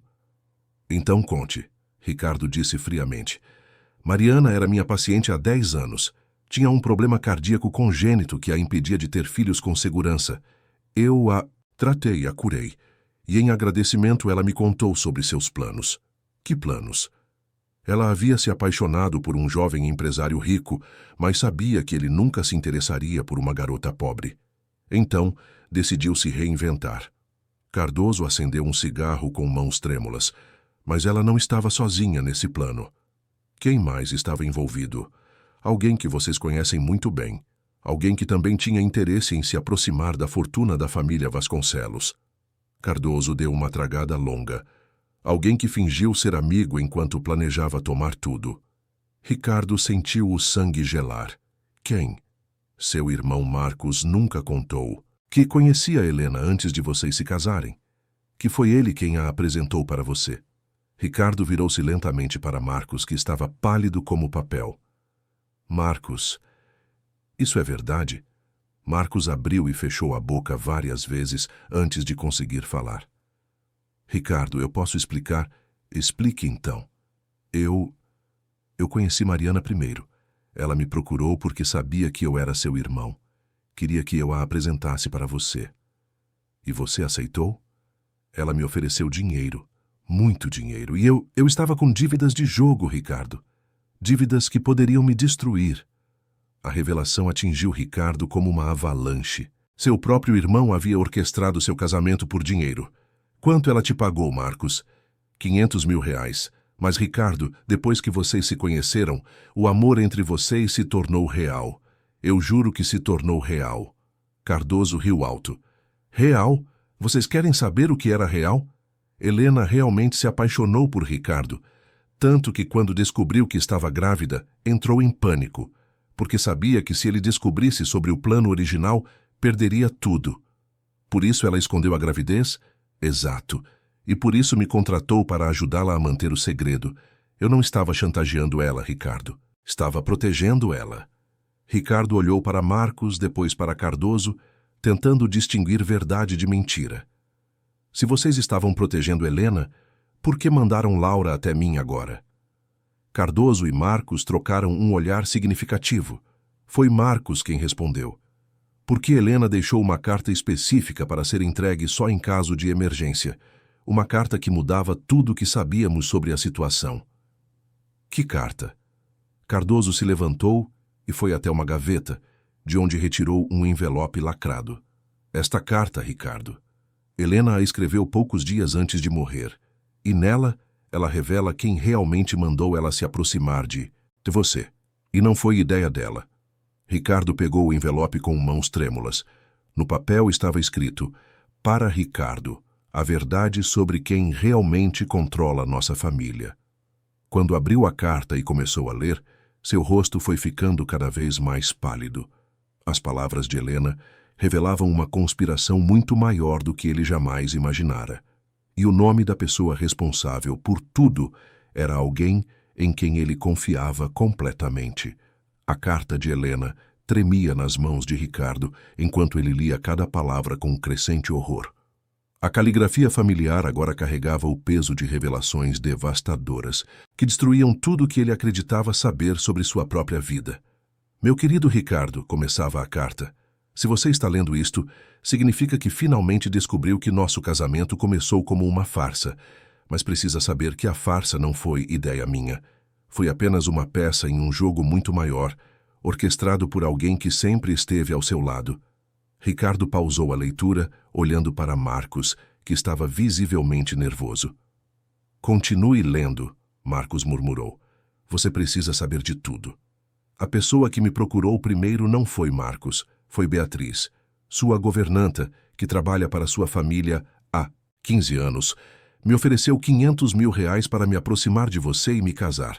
Então conte, Ricardo disse friamente. Mariana era minha paciente há 10 anos. Tinha um problema cardíaco congênito que a impedia de ter filhos com segurança. Eu a tratei, a curei. E em agradecimento ela me contou sobre seus planos. Que planos? Ela havia se apaixonado por um jovem empresário rico, mas sabia que ele nunca se interessaria por uma garota pobre. Então, decidiu se reinventar. Cardoso acendeu um cigarro com mãos trêmulas, mas ela não estava sozinha nesse plano. Quem mais estava envolvido? Alguém que vocês conhecem muito bem. Alguém que também tinha interesse em se aproximar da fortuna da família Vasconcelos. Cardoso deu uma tragada longa. Alguém que fingiu ser amigo enquanto planejava tomar tudo. Ricardo sentiu o sangue gelar. Quem? Seu irmão Marcos nunca contou. Que conhecia Helena antes de vocês se casarem. Que foi ele quem a apresentou para você. Ricardo virou-se lentamente para Marcos, que estava pálido como papel. Marcos, isso é verdade? Marcos abriu e fechou a boca várias vezes antes de conseguir falar. Ricardo, eu posso explicar? Explique então. Eu conheci Mariana primeiro. Ela me procurou porque sabia que eu era seu irmão. Queria que eu a apresentasse para você. E você aceitou? Ela me ofereceu dinheiro, muito dinheiro, e eu estava com dívidas de jogo, Ricardo. Dívidas que poderiam me destruir. A revelação atingiu Ricardo como uma avalanche. Seu próprio irmão havia orquestrado seu casamento por dinheiro. Quanto ela te pagou, Marcos? 500 mil reais. Mas, Ricardo, depois que vocês se conheceram, o amor entre vocês se tornou real. Eu juro que se tornou real. Cardoso riu alto. Real? Vocês querem saber o que era real? Helena realmente se apaixonou por Ricardo, tanto que quando descobriu que estava grávida, entrou em pânico, porque sabia que se ele descobrisse sobre o plano original, perderia tudo. Por isso ela escondeu a gravidez? Exato. E por isso me contratou para ajudá-la a manter o segredo. Eu não estava chantageando ela, Ricardo. Estava protegendo ela. Ricardo olhou para Marcos, depois para Cardoso, tentando distinguir verdade de mentira. Se vocês estavam protegendo Helena, por que mandaram Laura até mim agora? Cardoso e Marcos trocaram um olhar significativo. Foi Marcos quem respondeu. Porque Helena deixou uma carta específica para ser entregue só em caso de emergência. Uma carta que mudava tudo o que sabíamos sobre a situação. Que carta? Cardoso se levantou e foi até uma gaveta, de onde retirou um envelope lacrado. Esta carta, Ricardo. Helena a escreveu poucos dias antes de morrer, e nela ela revela quem realmente mandou ela se aproximar de você. E não foi ideia dela. Ricardo pegou o envelope com mãos trêmulas. No papel estava escrito: para Ricardo, a verdade sobre quem realmente controla nossa família. Quando abriu a carta e começou a ler, seu rosto foi ficando cada vez mais pálido. As palavras de Helena revelavam uma conspiração muito maior do que ele jamais imaginara. E o nome da pessoa responsável por tudo era alguém em quem ele confiava completamente. A carta de Helena tremia nas mãos de Ricardo enquanto ele lia cada palavra com um crescente horror. A caligrafia familiar agora carregava o peso de revelações devastadoras que destruíam tudo o que ele acreditava saber sobre sua própria vida. Meu querido Ricardo, começava a carta, se você está lendo isto, significa que finalmente descobriu que nosso casamento começou como uma farsa, mas precisa saber que a farsa não foi ideia minha. Foi apenas uma peça em um jogo muito maior, orquestrado por alguém que sempre esteve ao seu lado. Ricardo pausou a leitura, olhando para Marcos, que estava visivelmente nervoso. Continue lendo, Marcos murmurou. Você precisa saber de tudo. A pessoa que me procurou primeiro não foi Marcos, foi Beatriz, sua governanta, que trabalha para sua família há 15 anos. Me ofereceu 500 mil reais para me aproximar de você e me casar.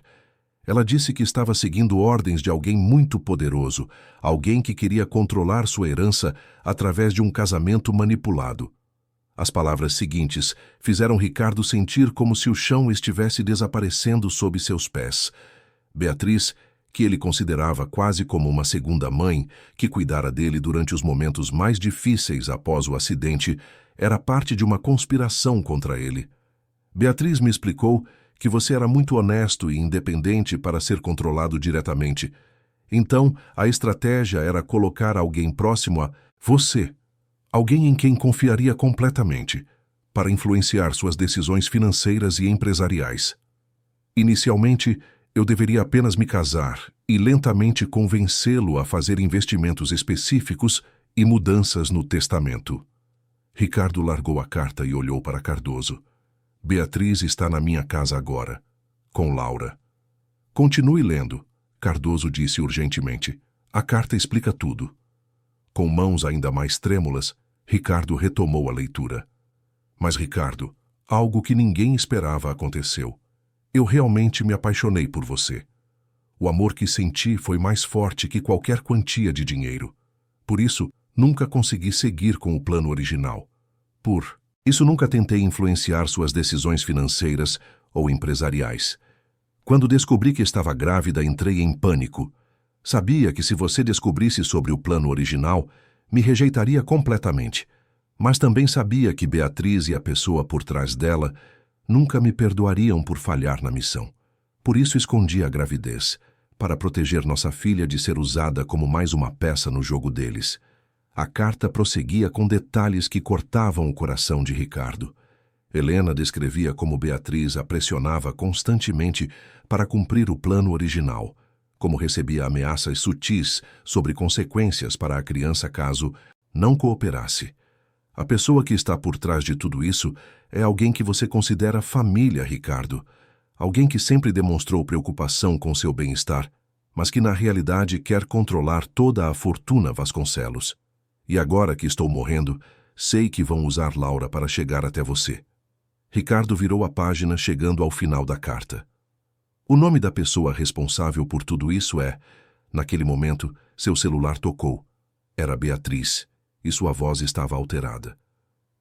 Ela disse que estava seguindo ordens de alguém muito poderoso, alguém que queria controlar sua herança através de um casamento manipulado. As palavras seguintes fizeram Ricardo sentir como se o chão estivesse desaparecendo sob seus pés. Beatriz, que ele considerava quase como uma segunda mãe, que cuidara dele durante os momentos mais difíceis após o acidente, era parte de uma conspiração contra ele. Beatriz me explicou que você era muito honesto e independente para ser controlado diretamente. Então, a estratégia era colocar alguém próximo a você, alguém em quem confiaria completamente, para influenciar suas decisões financeiras e empresariais. Inicialmente, eu deveria apenas me casar e lentamente convencê-lo a fazer investimentos específicos e mudanças no testamento. Ricardo largou a carta e olhou para Cardoso. Beatriz está na minha casa agora, com Laura. Continue lendo, Cardoso disse urgentemente. A carta explica tudo. Com mãos ainda mais trêmulas, Ricardo retomou a leitura. Mas, Ricardo, algo que ninguém esperava aconteceu. Eu realmente me apaixonei por você. O amor que senti foi mais forte que qualquer quantia de dinheiro. Por isso, nunca consegui seguir com o plano original. Por isso, nunca tentei influenciar suas decisões financeiras ou empresariais. Quando descobri que estava grávida, entrei em pânico. Sabia que se você descobrisse sobre o plano original, me rejeitaria completamente. Mas também sabia que Beatriz e a pessoa por trás dela nunca me perdoariam por falhar na missão. Por isso escondi a gravidez, para proteger nossa filha de ser usada como mais uma peça no jogo deles. A carta prosseguia com detalhes que cortavam o coração de Ricardo. Helena descrevia como Beatriz a pressionava constantemente para cumprir o plano original, como recebia ameaças sutis sobre consequências para a criança caso não cooperasse. A pessoa que está por trás de tudo isso é alguém que você considera família, Ricardo. Alguém que sempre demonstrou preocupação com seu bem-estar, mas que na realidade quer controlar toda a fortuna Vasconcelos. E agora que estou morrendo, sei que vão usar Laura para chegar até você. Ricardo virou a página chegando ao final da carta. O nome da pessoa responsável por tudo isso é... Naquele momento, seu celular tocou. Era Beatriz, e sua voz estava alterada.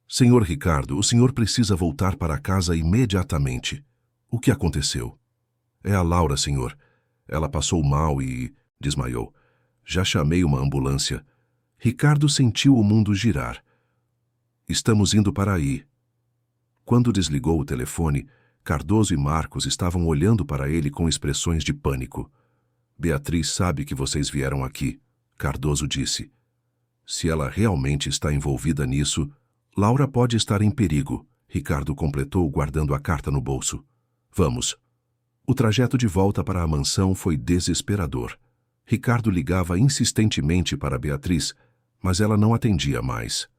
Senhor Ricardo, o senhor precisa voltar para casa imediatamente. O que aconteceu? É a Laura, senhor. Ela passou mal e... desmaiou. Já chamei uma ambulância. Ricardo sentiu o mundo girar. Estamos indo para aí. Quando desligou o telefone, Cardoso e Marcos estavam olhando para ele com expressões de pânico. Beatriz sabe que vocês vieram aqui, Cardoso disse. Se ela realmente está envolvida nisso, Laura pode estar em perigo, Ricardo completou guardando a carta no bolso. Vamos. O trajeto de volta para a mansão foi desesperador. Ricardo ligava insistentemente para Beatriz, mas ela não atendia mais.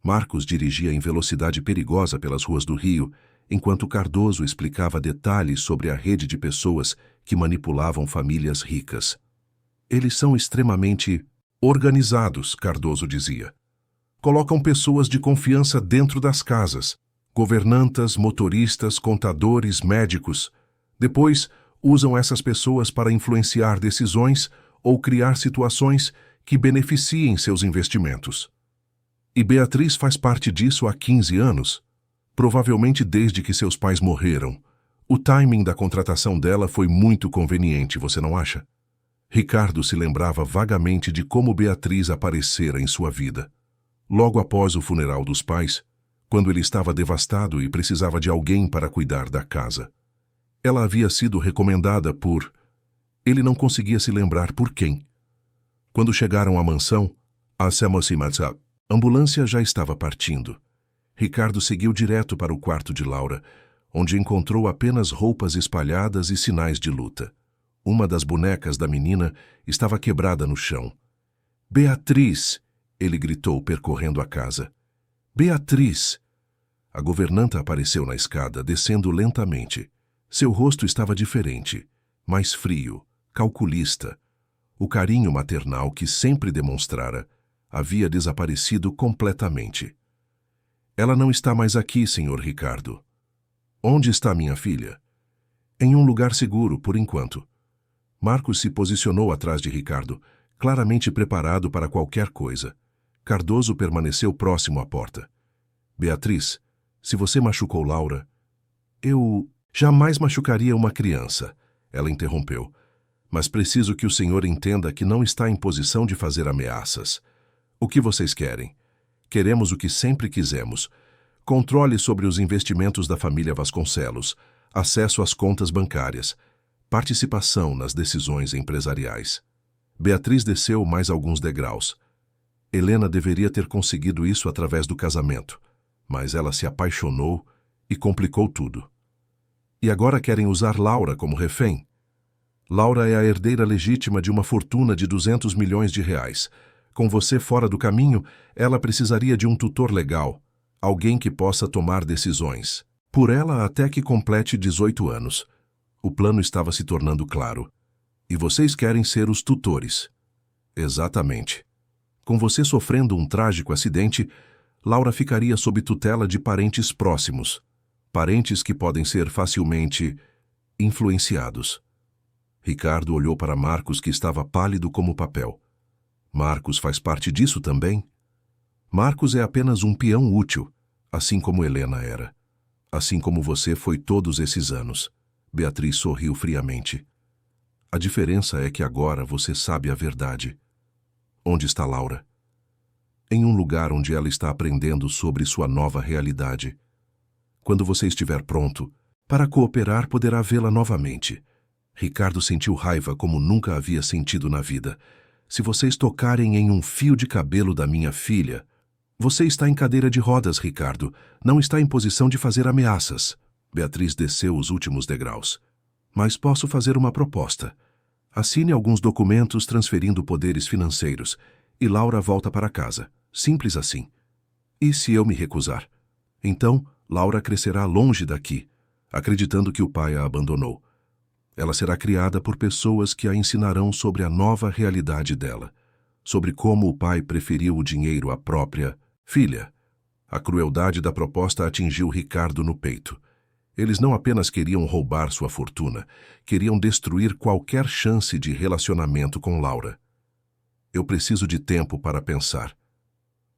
Marcos dirigia em velocidade perigosa pelas ruas do Rio, enquanto Cardoso explicava detalhes sobre a rede de pessoas que manipulavam famílias ricas. Eles são extremamente organizados, Cardoso dizia. Colocam pessoas de confiança dentro das casas, governantas, motoristas, contadores, médicos. Depois, usam essas pessoas para influenciar decisões ou criar situações que beneficiem seus investimentos. E Beatriz faz parte disso há 15 anos, provavelmente desde que seus pais morreram. O timing da contratação dela foi muito conveniente, você não acha? Ricardo se lembrava vagamente de como Beatriz aparecera em sua vida. Logo após o funeral dos pais, quando ele estava devastado e precisava de alguém para cuidar da casa. Ela havia sido recomendada por... Ele não conseguia se lembrar por quem. Quando chegaram à mansão, a ambulância já estava partindo. Ricardo seguiu direto para o quarto de Laura, onde encontrou apenas roupas espalhadas e sinais de luta. Uma das bonecas da menina estava quebrada no chão. «Beatriz!» ele gritou percorrendo a casa. «Beatriz!» A governanta apareceu na escada, descendo lentamente. Seu rosto estava diferente, mais frio, calculista. O carinho maternal que sempre demonstrara havia desaparecido completamente. «Ela não está mais aqui, senhor Ricardo. Onde está minha filha?» «Em um lugar seguro, por enquanto.» Marcos se posicionou atrás de Ricardo, claramente preparado para qualquer coisa. Cardoso permaneceu próximo à porta. «Beatriz, se você machucou Laura...» «Eu jamais machucaria uma criança», ela interrompeu. «Mas preciso que o senhor entenda que não está em posição de fazer ameaças. O que vocês querem? Queremos o que sempre quisemos. Controle sobre os investimentos da família Vasconcelos, acesso às contas bancárias, participação nas decisões empresariais.» Beatriz desceu mais alguns degraus. Helena deveria ter conseguido isso através do casamento, mas ela se apaixonou e complicou tudo. E agora querem usar Laura como refém? Laura é a herdeira legítima de uma fortuna de 200 milhões de reais. Com você fora do caminho, ela precisaria de um tutor legal, alguém que possa tomar decisões. Por ela até que complete 18 anos. O plano estava se tornando claro. E vocês querem ser os tutores. Exatamente. Com você sofrendo um trágico acidente, Laura ficaria sob tutela de parentes próximos. Parentes que podem ser facilmente influenciados. Ricardo olhou para Marcos, que estava pálido como papel. Marcos faz parte disso também? Marcos é apenas um peão útil, assim como Helena era. Assim como você foi todos esses anos. Beatriz sorriu friamente. A diferença é que agora você sabe a verdade. Onde está Laura? Em um lugar onde ela está aprendendo sobre sua nova realidade. Quando você estiver pronto, para cooperar poderá vê-la novamente. Ricardo sentiu raiva como nunca havia sentido na vida. Se vocês tocarem em um fio de cabelo da minha filha... Você está em cadeira de rodas, Ricardo. Não está em posição de fazer ameaças. Beatriz desceu os últimos degraus. Mas posso fazer uma proposta. Assine alguns documentos transferindo poderes financeiros e Laura volta para casa. Simples assim. E se eu me recusar? Então, Laura crescerá longe daqui, acreditando que o pai a abandonou. Ela será criada por pessoas que a ensinarão sobre a nova realidade dela, sobre como o pai preferiu o dinheiro à própria filha. A crueldade da proposta atingiu Ricardo no peito. Eles não apenas queriam roubar sua fortuna, queriam destruir qualquer chance de relacionamento com Laura. Eu preciso de tempo para pensar.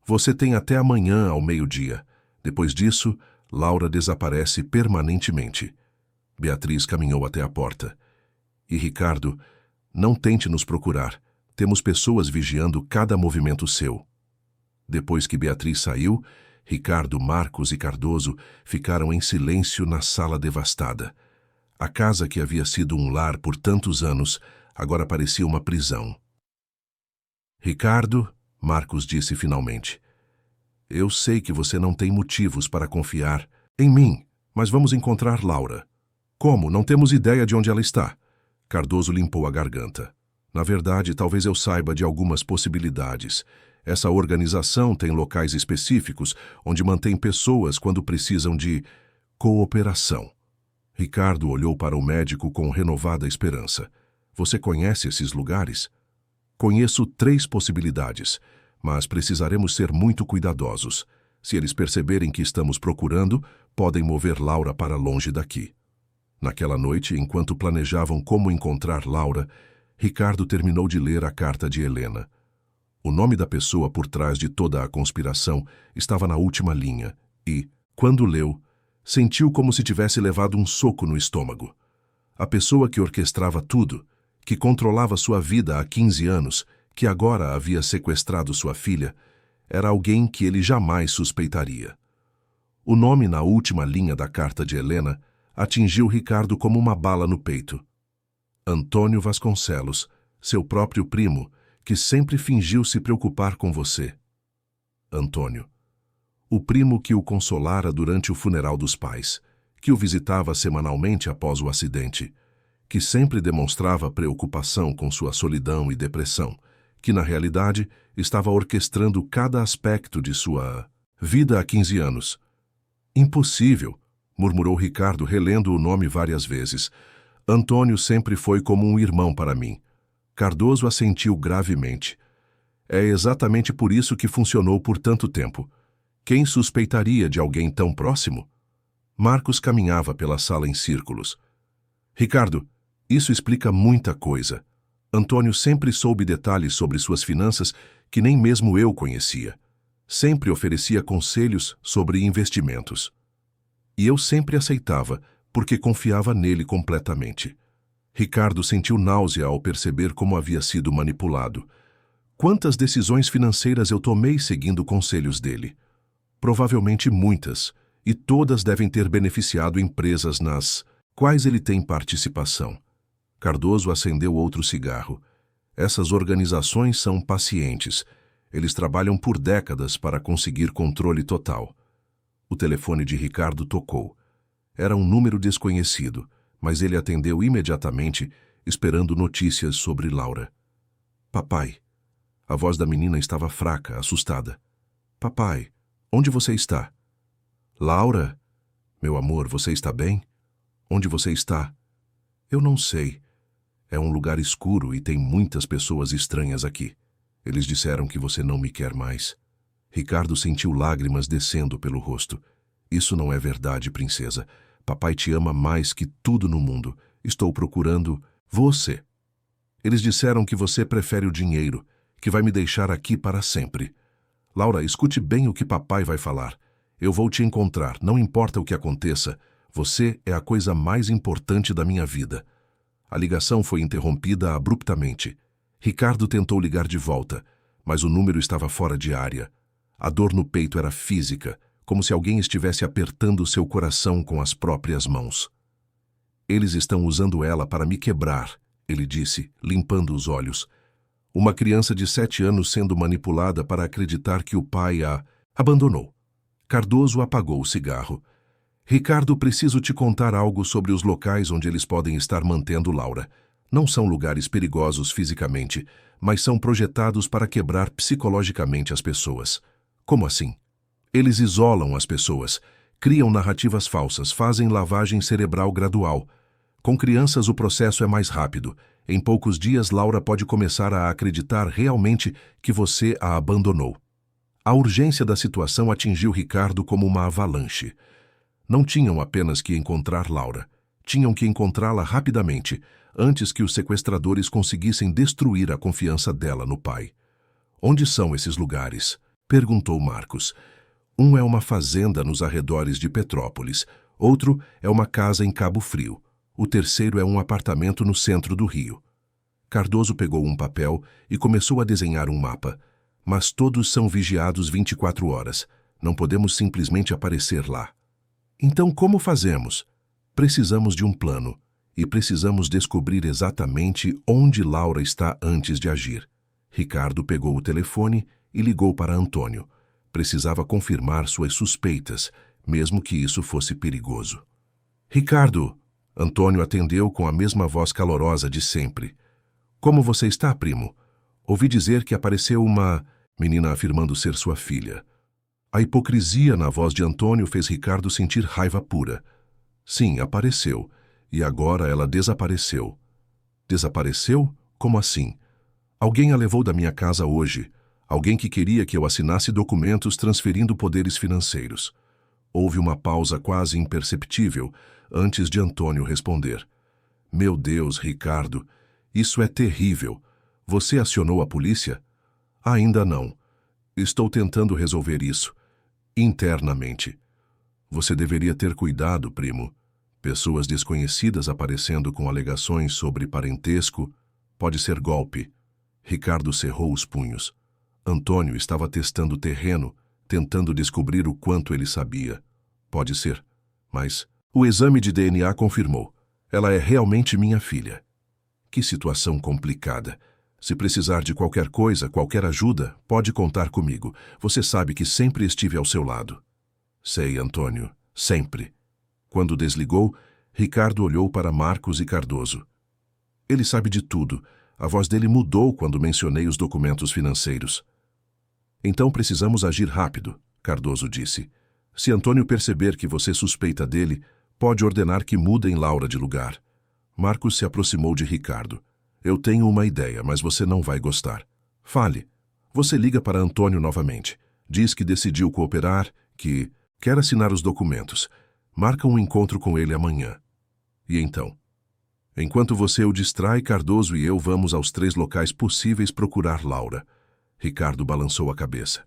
Você tem até amanhã ao meio-dia. Depois disso, Laura desaparece permanentemente. Beatriz caminhou até a porta. E Ricardo, não tente nos procurar. Temos pessoas vigiando cada movimento seu. Depois que Beatriz saiu, Ricardo, Marcos e Cardoso ficaram em silêncio na sala devastada. A casa que havia sido um lar por tantos anos, agora parecia uma prisão. Ricardo, Marcos disse finalmente, eu sei que você não tem motivos para confiar em mim, mas vamos encontrar Laura. Como? Não temos ideia de onde ela está. Cardoso limpou a garganta. Na verdade, talvez eu saiba de algumas possibilidades. Essa organização tem locais específicos onde mantém pessoas quando precisam de cooperação. Ricardo olhou para o médico com renovada esperança. Você conhece esses lugares? Conheço 3 possibilidades, mas precisaremos ser muito cuidadosos. Se eles perceberem que estamos procurando, podem mover Laura para longe daqui. Naquela noite, enquanto planejavam como encontrar Laura, Ricardo terminou de ler a carta de Helena. O nome da pessoa por trás de toda a conspiração estava na última linha e, quando leu, sentiu como se tivesse levado um soco no estômago. A pessoa que orquestrava tudo, que controlava sua vida há 15 anos, que agora havia sequestrado sua filha, era alguém que ele jamais suspeitaria. O nome na última linha da carta de Helena atingiu Ricardo como uma bala no peito. Antônio Vasconcelos, seu próprio primo, que sempre fingiu se preocupar com você. Antônio. O primo que o consolara durante o funeral dos pais, que o visitava semanalmente após o acidente, que sempre demonstrava preocupação com sua solidão e depressão, que na realidade estava orquestrando cada aspecto de sua vida há 15 anos. Impossível, murmurou Ricardo relendo o nome várias vezes. Antônio sempre foi como um irmão para mim. Cardoso assentiu gravemente. É exatamente por isso que funcionou por tanto tempo. Quem suspeitaria de alguém tão próximo? Marcos caminhava pela sala em círculos. Ricardo, isso explica muita coisa. Antônio sempre soube detalhes sobre suas finanças que nem mesmo eu conhecia. Sempre oferecia conselhos sobre investimentos. E eu sempre aceitava, porque confiava nele completamente. Ricardo sentiu náusea ao perceber como havia sido manipulado. Quantas decisões financeiras eu tomei seguindo conselhos dele? Provavelmente muitas, e todas devem ter beneficiado empresas nas quais ele tem participação. Cardoso acendeu outro cigarro. Essas organizações são pacientes. Eles trabalham por décadas para conseguir controle total. O telefone de Ricardo tocou. Era um número desconhecido, mas ele atendeu imediatamente, esperando notícias sobre Laura. Papai. A voz da menina estava fraca, assustada. Papai, onde você está? Laura? Meu amor, você está bem? Onde você está? Eu não sei. É um lugar escuro e tem muitas pessoas estranhas aqui. Eles disseram que você não me quer mais. Ricardo sentiu lágrimas descendo pelo rosto. Isso não é verdade, princesa. Papai te ama mais que tudo no mundo. Estou procurando você. Eles disseram que você prefere o dinheiro, que vai me deixar aqui para sempre. Laura, escute bem o que papai vai falar. Eu vou te encontrar, não importa o que aconteça. Você é a coisa mais importante da minha vida. A ligação foi interrompida abruptamente. Ricardo tentou ligar de volta, mas o número estava fora de área. A dor no peito era física, como se alguém estivesse apertando seu coração com as próprias mãos. Eles estão usando ela para me quebrar, ele disse, limpando os olhos. Uma criança de 7 anos sendo manipulada para acreditar que o pai a abandonou. Cardoso apagou o cigarro. Ricardo, preciso te contar algo sobre os locais onde eles podem estar mantendo Laura. Não são lugares perigosos fisicamente, mas são projetados para quebrar psicologicamente as pessoas. Como assim? Eles isolam as pessoas, criam narrativas falsas, fazem lavagem cerebral gradual. Com crianças o processo é mais rápido. Em poucos dias, Laura pode começar a acreditar realmente que você a abandonou. A urgência da situação atingiu Ricardo como uma avalanche. Não tinham apenas que encontrar Laura. Tinham que encontrá-la rapidamente, antes que os sequestradores conseguissem destruir a confiança dela no pai. Onde são esses lugares? Perguntou Marcos. Um é uma fazenda nos arredores de Petrópolis. Outro é uma casa em Cabo Frio. O terceiro é um apartamento no centro do Rio. Cardoso pegou um papel e começou a desenhar um mapa. Mas todos são vigiados 24 horas. Não podemos simplesmente aparecer lá. Então como fazemos? Precisamos de um plano. E precisamos descobrir exatamente onde Laura está antes de agir. Ricardo pegou o telefone e ligou para Antônio. Precisava confirmar suas suspeitas, mesmo que isso fosse perigoso. Ricardo! Antônio atendeu com a mesma voz calorosa de sempre. Como você está, primo? Ouvi dizer que apareceu uma menina afirmando ser sua filha. A hipocrisia na voz de Antônio fez Ricardo sentir raiva pura. Sim, apareceu. E agora ela desapareceu. Desapareceu? Como assim? Alguém a levou da minha casa hoje. Alguém que queria que eu assinasse documentos transferindo poderes financeiros. Houve uma pausa quase imperceptível antes de Antônio responder. Meu Deus, Ricardo, isso é terrível. Você acionou a polícia? Ainda não. Estou tentando resolver isso. Internamente. Você deveria ter cuidado, primo. Pessoas desconhecidas aparecendo com alegações sobre parentesco pode ser golpe. Ricardo cerrou os punhos. Antônio estava testando o terreno, tentando descobrir o quanto ele sabia. Pode ser, mas o exame de DNA confirmou. Ela é realmente minha filha. Que situação complicada. Se precisar de qualquer coisa, qualquer ajuda, pode contar comigo. Você sabe que sempre estive ao seu lado. Sei, Antônio, sempre. Quando desligou, Ricardo olhou para Marcos e Cardoso. Ele sabe de tudo. A voz dele mudou quando mencionei os documentos financeiros. Então precisamos agir rápido, Cardoso disse. Se Antônio perceber que você suspeita dele, pode ordenar que mudem Laura de lugar. Marcos se aproximou de Ricardo. Eu tenho uma ideia, mas você não vai gostar. Fale. Você liga para Antônio novamente. Diz que decidiu cooperar, que quer assinar os documentos. Marca um encontro com ele amanhã. E então? Enquanto você o distrai, Cardoso e eu vamos aos 3 locais possíveis procurar Laura. Ricardo balançou a cabeça.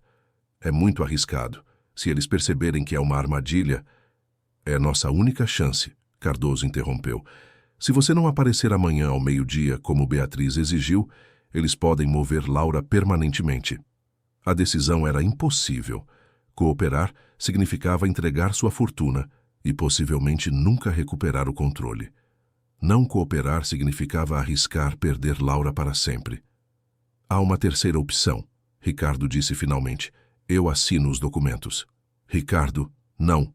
É muito arriscado. Se eles perceberem que é uma armadilha... É nossa única chance, Cardoso interrompeu. Se você não aparecer amanhã ao meio-dia, como Beatriz exigiu, eles podem mover Laura permanentemente. A decisão era impossível. Cooperar significava entregar sua fortuna e possivelmente nunca recuperar o controle. Não cooperar significava arriscar perder Laura para sempre. Há uma terceira opção, Ricardo disse finalmente. Eu assino os documentos. Ricardo, não.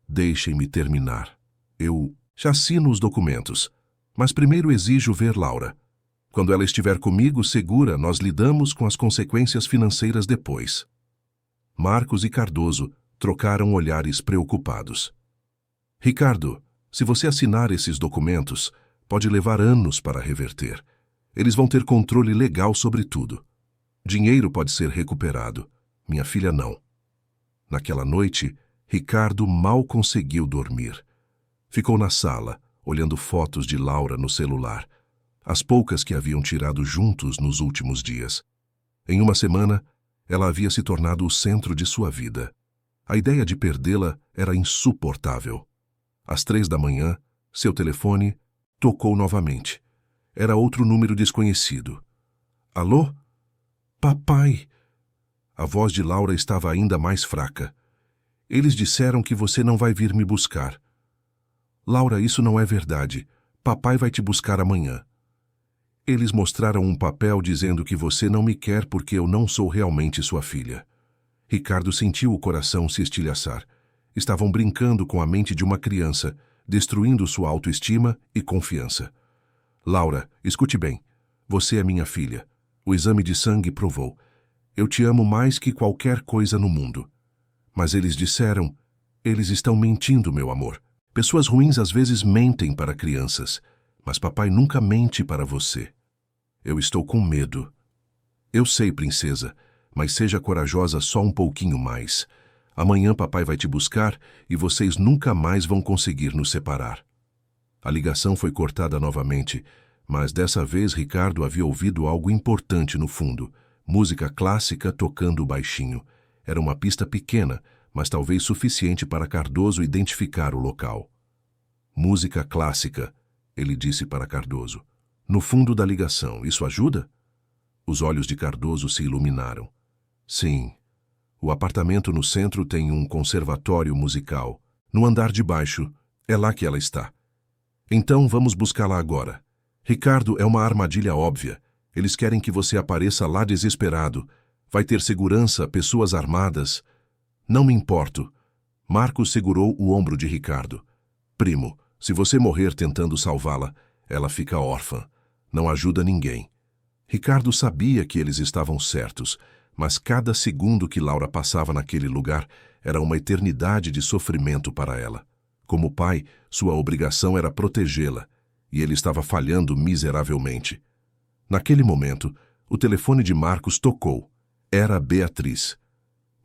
Deixem-me terminar. Eu já assino os documentos, mas primeiro exijo ver Laura. Quando ela estiver comigo segura, nós lidamos com as consequências financeiras depois. Marcos e Cardoso trocaram olhares preocupados. Ricardo, se você assinar esses documentos, pode levar anos para reverter. Eles vão ter controle legal sobre tudo. Dinheiro pode ser recuperado. Minha filha não. Naquela noite, Ricardo mal conseguiu dormir. Ficou na sala, olhando fotos de Laura no celular, as poucas que haviam tirado juntos nos últimos dias. Em uma semana, ela havia se tornado o centro de sua vida. A ideia de perdê-la era insuportável. Às 3 da manhã, seu telefone tocou novamente. Era outro número desconhecido. Alô? Papai! A voz de Laura estava ainda mais fraca. Eles disseram que você não vai vir me buscar. Laura, isso não é verdade. Papai vai te buscar amanhã. Eles mostraram um papel dizendo que você não me quer porque eu não sou realmente sua filha. Ricardo sentiu o coração se estilhaçar. Estavam brincando com a mente de uma criança, destruindo sua autoestima e confiança. Laura, escute bem. Você é minha filha. O exame de sangue provou. Eu te amo mais que qualquer coisa no mundo. Mas eles disseram, eles estão mentindo, meu amor. Pessoas ruins às vezes mentem para crianças, mas papai nunca mente para você. Eu estou com medo. Eu sei, princesa, mas seja corajosa só um pouquinho mais. Amanhã papai vai te buscar e vocês nunca mais vão conseguir nos separar. A ligação foi cortada novamente, mas dessa vez Ricardo havia ouvido algo importante no fundo. Música clássica tocando baixinho. Era uma pista pequena, mas talvez suficiente para Cardoso identificar o local. Música clássica, ele disse para Cardoso. No fundo da ligação, isso ajuda? Os olhos de Cardoso se iluminaram. Sim. O apartamento no centro tem um conservatório musical. No andar de baixo, é lá que ela está. Então vamos buscá-la agora. Ricardo, é uma armadilha óbvia. Eles querem que você apareça lá desesperado. Vai ter segurança, pessoas armadas. Não me importo. Marcos segurou o ombro de Ricardo. Primo, se você morrer tentando salvá-la, ela fica órfã. Não ajuda ninguém. Ricardo sabia que eles estavam certos, mas cada segundo que Laura passava naquele lugar era uma eternidade de sofrimento para ela. Como pai, sua obrigação era protegê-la, e ele estava falhando miseravelmente. Naquele momento, o telefone de Marcos tocou. Era Beatriz.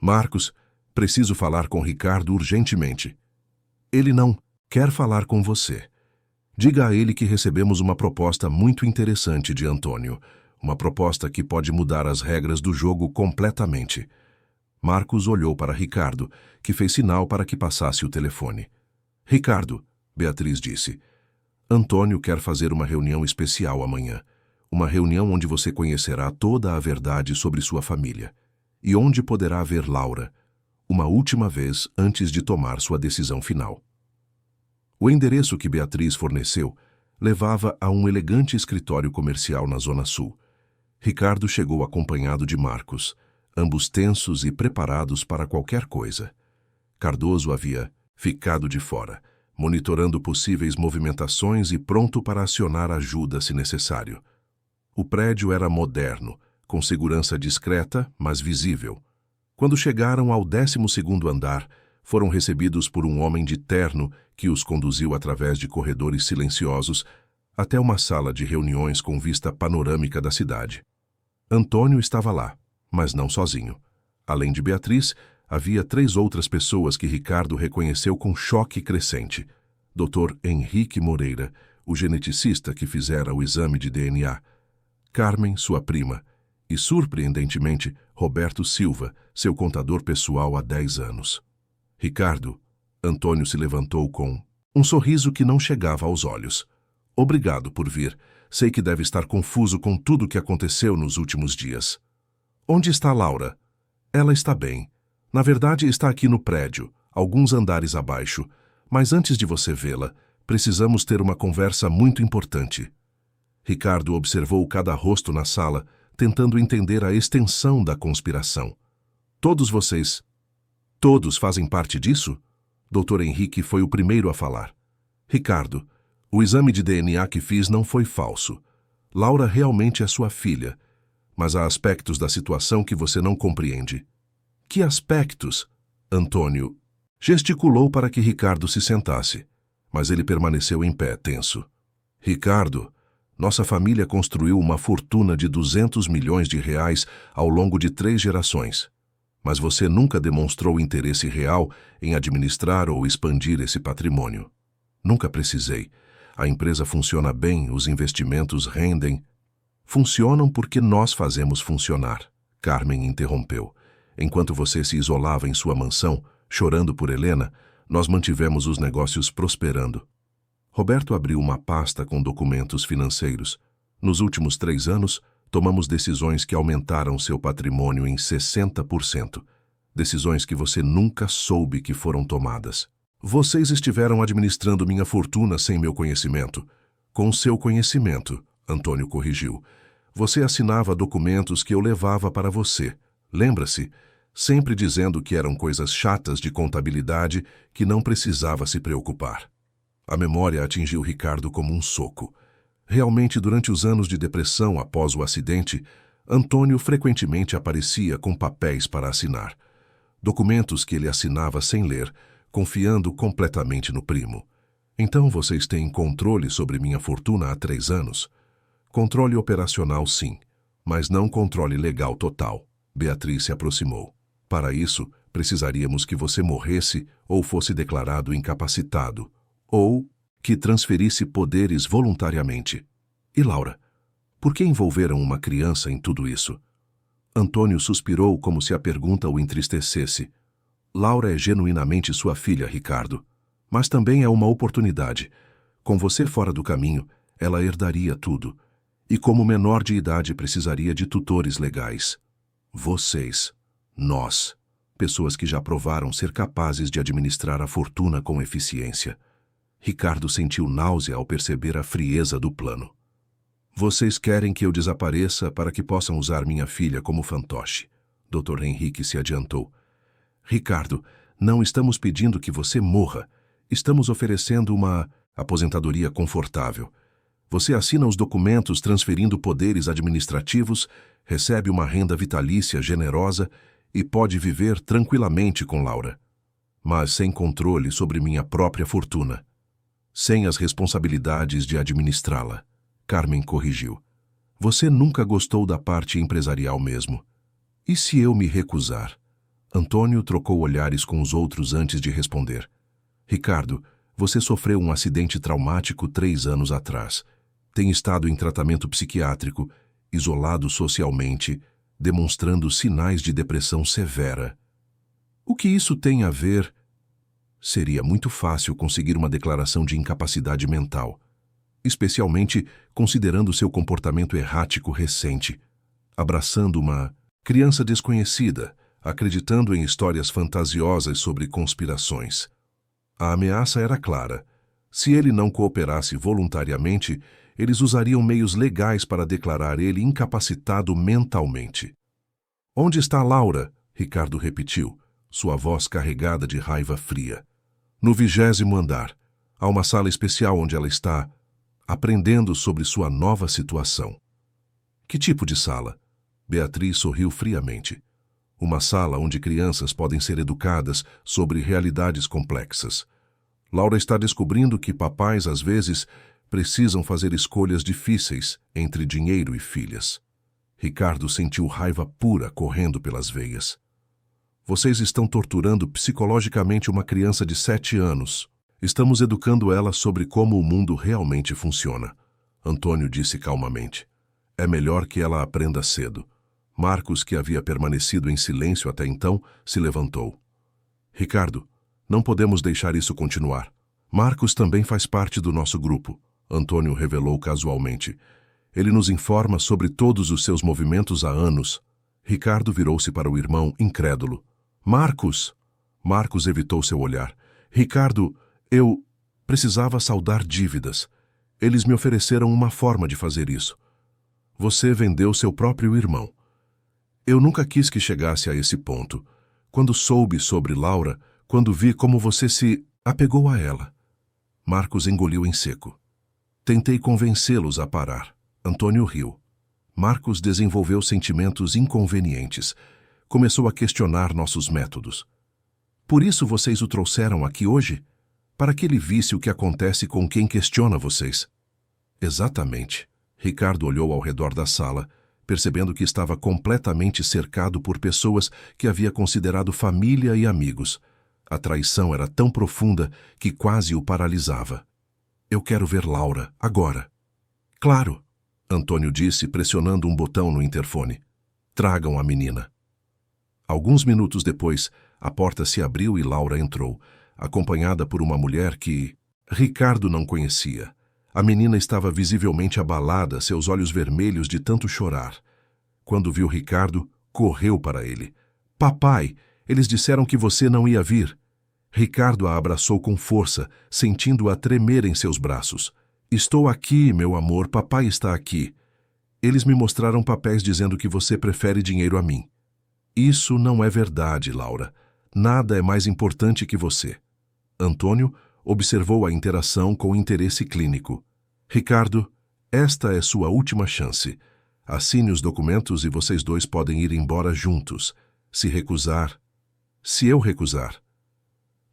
Marcos, preciso falar com Ricardo urgentemente. Ele não quer falar com você. Diga a ele que recebemos uma proposta muito interessante de Antônio. Uma proposta que pode mudar as regras do jogo completamente. Marcos olhou para Ricardo, que fez sinal para que passasse o telefone. Ricardo, Beatriz disse, Antônio quer fazer uma reunião especial amanhã. Uma reunião onde você conhecerá toda a verdade sobre sua família. E onde poderá ver Laura, uma última vez antes de tomar sua decisão final. O endereço que Beatriz forneceu levava a um elegante escritório comercial na Zona Sul. Ricardo chegou acompanhado de Marcos, ambos tensos e preparados para qualquer coisa. Cardoso havia ficado de fora, monitorando possíveis movimentações e pronto para acionar ajuda se necessário. O prédio era moderno, com segurança discreta, mas visível. Quando chegaram ao 12º andar, foram recebidos por um homem de terno que os conduziu através de corredores silenciosos até uma sala de reuniões com vista panorâmica da cidade. Antônio estava lá, mas não sozinho. Além de Beatriz, havia 3 outras pessoas que Ricardo reconheceu com choque crescente. Dr. Henrique Moreira, o geneticista que fizera o exame de DNA, Carmen, sua prima, e, surpreendentemente, Roberto Silva, seu contador pessoal há 10 anos. Ricardo, Antônio se levantou com um sorriso que não chegava aos olhos. Obrigado por vir. Sei que deve estar confuso com tudo o que aconteceu nos últimos dias. Onde está Laura? Ela está bem. Na verdade, está aqui no prédio, alguns andares abaixo. Mas antes de você vê-la, precisamos ter uma conversa muito importante. Ricardo observou cada rosto na sala, tentando entender a extensão da conspiração. Todos vocês... Todos fazem parte disso? Dr. Henrique foi o primeiro a falar. Ricardo, o exame de DNA que fiz não foi falso. Laura realmente é sua filha, mas há aspectos da situação que você não compreende. Que aspectos? Antônio gesticulou para que Ricardo se sentasse, mas ele permaneceu em pé, tenso. Ricardo, nossa família construiu uma fortuna de 200 milhões de reais ao longo de 3 gerações. Mas você nunca demonstrou interesse real em administrar ou expandir esse patrimônio. Nunca precisei. A empresa funciona bem, os investimentos rendem. Funcionam porque nós fazemos funcionar, Carmen interrompeu. Enquanto você se isolava em sua mansão, chorando por Helena, nós mantivemos os negócios prosperando. Roberto abriu uma pasta com documentos financeiros. Nos últimos 3 anos, tomamos decisões que aumentaram seu patrimônio em 60%. Decisões que você nunca soube que foram tomadas. Vocês estiveram administrando minha fortuna sem meu conhecimento. Com seu conhecimento, Antônio corrigiu. Você assinava documentos que eu levava para você. Lembra-se? Sempre dizendo que eram coisas chatas de contabilidade que não precisava se preocupar. A memória atingiu Ricardo como um soco. Realmente, durante os anos de depressão após o acidente, Antônio frequentemente aparecia com papéis para assinar. Documentos que ele assinava sem ler, confiando completamente no primo. Então vocês têm controle sobre minha fortuna há 3 anos? Controle operacional, sim, mas não controle legal total. Beatriz se aproximou. Para isso, precisaríamos que você morresse ou fosse declarado incapacitado, ou que transferisse poderes voluntariamente. E Laura? Por que envolveram uma criança em tudo isso? Antônio suspirou como se a pergunta o entristecesse. Laura é genuinamente sua filha, Ricardo. Mas também é uma oportunidade. Com você fora do caminho, ela herdaria tudo. E como menor de idade precisaria de tutores legais. Vocês, nós, pessoas que já provaram ser capazes de administrar a fortuna com eficiência. Ricardo sentiu náusea ao perceber a frieza do plano. Vocês querem que eu desapareça para que possam usar minha filha como fantoche. Dr. Henrique se adiantou. Ricardo, não estamos pedindo que você morra. Estamos oferecendo uma aposentadoria confortável. Você assina os documentos transferindo poderes administrativos, recebe uma renda vitalícia generosa e pode viver tranquilamente com Laura. Mas sem controle sobre minha própria fortuna. Sem as responsabilidades de administrá-la. Carmen corrigiu. Você nunca gostou da parte empresarial mesmo. E se eu me recusar? Antônio trocou olhares com os outros antes de responder. Ricardo, você sofreu um acidente traumático 3 anos atrás. Tem estado em tratamento psiquiátrico, isolado socialmente, demonstrando sinais de depressão severa. O que isso tem a ver? Seria muito fácil conseguir uma declaração de incapacidade mental, especialmente considerando seu comportamento errático recente, abraçando uma criança desconhecida, acreditando em histórias fantasiosas sobre conspirações. A ameaça era clara. Se ele não cooperasse voluntariamente, eles usariam meios legais para declarar ele incapacitado mentalmente. Onde está Laura? Ricardo repetiu, sua voz carregada de raiva fria. No 20º andar. Há uma sala especial onde ela está, aprendendo sobre sua nova situação. Que tipo de sala? Beatriz sorriu friamente. Uma sala onde crianças podem ser educadas sobre realidades complexas. Laura está descobrindo que papais, às vezes, precisam fazer escolhas difíceis entre dinheiro e filhas. Ricardo sentiu raiva pura correndo pelas veias. Vocês estão torturando psicologicamente uma criança de 7 anos. Estamos educando ela sobre como o mundo realmente funciona. Antônio disse calmamente. É melhor que ela aprenda cedo. Marcos, que havia permanecido em silêncio até então, se levantou. Ricardo, não podemos deixar isso continuar. Marcos também faz parte do nosso grupo, Antônio revelou casualmente. Ele nos informa sobre todos os seus movimentos há anos. Ricardo virou-se para o irmão, incrédulo. Marcos! Marcos evitou seu olhar. Ricardo, eu precisava saldar dívidas. Eles me ofereceram uma forma de fazer isso. Você vendeu seu próprio irmão. Eu nunca quis que chegasse a esse ponto. Quando soube sobre Laura, quando vi como você se apegou a ela. Marcos engoliu em seco. Tentei convencê-los a parar. Antônio riu. Marcos desenvolveu sentimentos inconvenientes. Começou a questionar nossos métodos. Por isso vocês o trouxeram aqui hoje? Para que ele visse o que acontece com quem questiona vocês. Exatamente. Ricardo olhou ao redor da sala, percebendo que estava completamente cercado por pessoas que havia considerado família e amigos. A traição era tão profunda que quase o paralisava. Eu quero ver Laura, agora. Claro, Antônio disse, pressionando um botão no interfone. Tragam a menina. Alguns minutos depois, a porta se abriu e Laura entrou, acompanhada por uma mulher que Ricardo não conhecia. A menina estava visivelmente abalada, seus olhos vermelhos de tanto chorar. Quando viu Ricardo, correu para ele. Papai, eles disseram que você não ia vir. Ricardo a abraçou com força, sentindo-a tremer em seus braços. Estou aqui, meu amor, papai está aqui. Eles me mostraram papéis dizendo que você prefere dinheiro a mim. Isso não é verdade, Laura. Nada é mais importante que você. Antônio observou a interação com interesse clínico. Ricardo, esta é sua última chance. Assine os documentos e vocês dois podem ir embora juntos. Se eu recusar,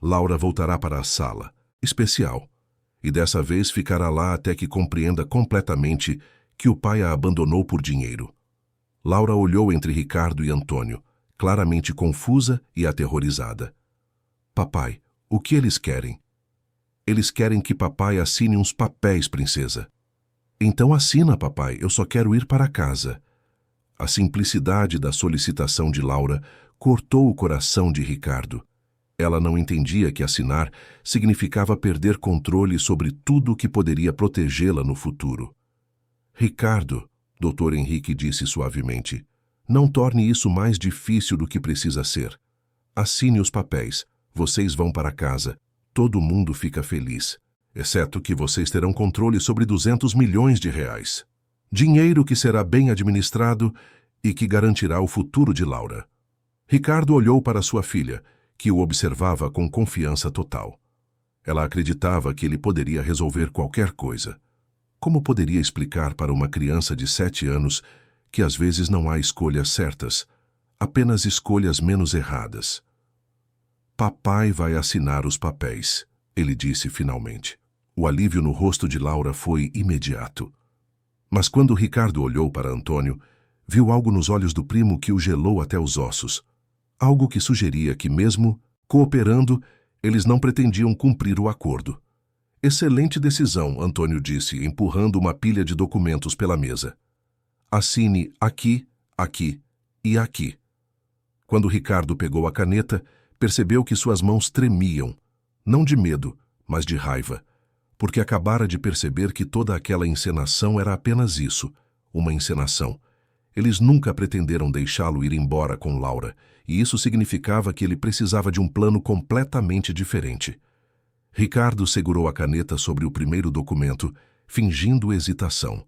Laura voltará para a sala especial e dessa vez ficará lá até que compreenda completamente que o pai a abandonou por dinheiro. Laura olhou entre Ricardo e Antônio, claramente confusa e aterrorizada. Papai, o que eles querem? Eles querem que papai assine uns papéis, princesa. Então assina, papai, eu só quero ir para casa. A simplicidade da solicitação de Laura cortou o coração de Ricardo. Ela não entendia que assinar significava perder controle sobre tudo o que poderia protegê-la no futuro. Ricardo, Dr. Henrique disse suavemente, não torne isso mais difícil do que precisa ser. Assine os papéis, vocês vão para casa, todo mundo fica feliz, exceto que vocês terão controle sobre 200 milhões de reais. Dinheiro que será bem administrado e que garantirá o futuro de Laura. Ricardo olhou para sua filha, que o observava com confiança total. Ela acreditava que ele poderia resolver qualquer coisa. Como poderia explicar para uma criança de 7 anos que às vezes não há escolhas certas, apenas escolhas menos erradas? Papai vai assinar os papéis, ele disse finalmente. O alívio no rosto de Laura foi imediato. Mas quando Ricardo olhou para Antônio, viu algo nos olhos do primo que o gelou até os ossos. Algo que sugeria que, mesmo cooperando, eles não pretendiam cumprir o acordo. Excelente decisão, Antônio disse, empurrando uma pilha de documentos pela mesa. Assine aqui, aqui e aqui. Quando Ricardo pegou a caneta, percebeu que suas mãos tremiam, não de medo, mas de raiva, porque acabara de perceber que toda aquela encenação era apenas isso, uma encenação. Eles nunca pretenderam deixá-lo ir embora com Laura, e isso significava que ele precisava de um plano completamente diferente. Ricardo segurou a caneta sobre o primeiro documento, fingindo hesitação.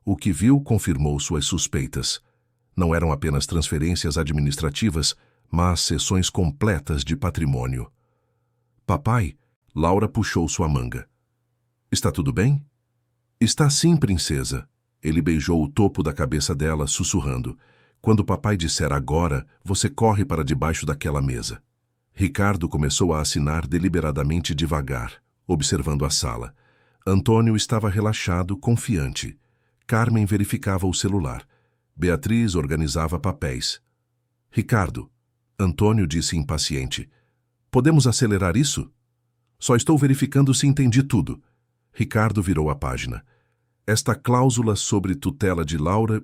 O que viu confirmou suas suspeitas. Não eram apenas transferências administrativas, mas cessões completas de patrimônio. Papai, Laura puxou sua manga. Está tudo bem? Está sim, princesa. Ele beijou o topo da cabeça dela, sussurrando. Quando papai disser agora, você corre para debaixo daquela mesa. Ricardo começou a assinar deliberadamente devagar, observando a sala. Antônio estava relaxado, confiante. Carmen verificava o celular. Beatriz organizava papéis. Ricardo, Antônio disse impaciente. Podemos acelerar isso? Só estou verificando se entendi tudo. Ricardo virou a página. Esta cláusula sobre tutela de Laura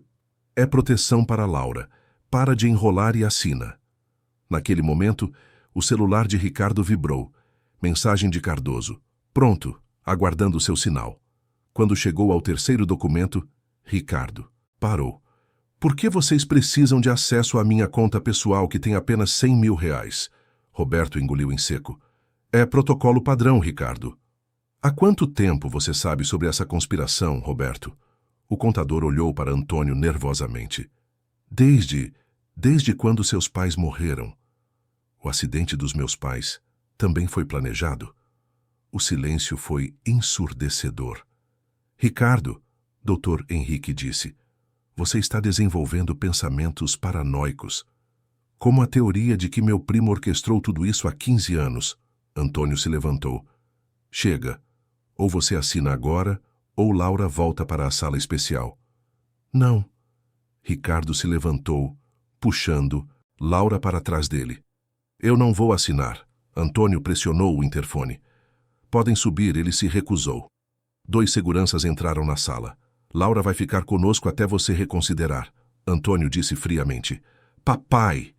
é proteção para Laura. Para de enrolar e assina. Naquele momento, o celular de Ricardo vibrou. Mensagem de Cardoso. Pronto, aguardando seu sinal. Quando chegou ao terceiro documento, Ricardo parou. Por que vocês precisam de acesso à minha conta pessoal que tem apenas 100 mil reais? Roberto engoliu em seco. É protocolo padrão, Ricardo. Há quanto tempo você sabe sobre essa conspiração, Roberto? O contador olhou para Antônio nervosamente. Desde quando seus pais morreram. O acidente dos meus pais também foi planejado. O silêncio foi ensurdecedor. Ricardo, Dr. Henrique disse, você está desenvolvendo pensamentos paranoicos. Como a teoria de que meu primo orquestrou tudo isso há 15 anos. Antônio se levantou. Chega. Ou você assina agora, ou Laura volta para a sala especial. Não. Ricardo se levantou, puxando Laura para trás dele. Eu não vou assinar. Antônio pressionou o interfone. Podem subir, ele se recusou. 2 seguranças entraram na sala. Laura vai ficar conosco até você reconsiderar. Antônio disse friamente. Papai!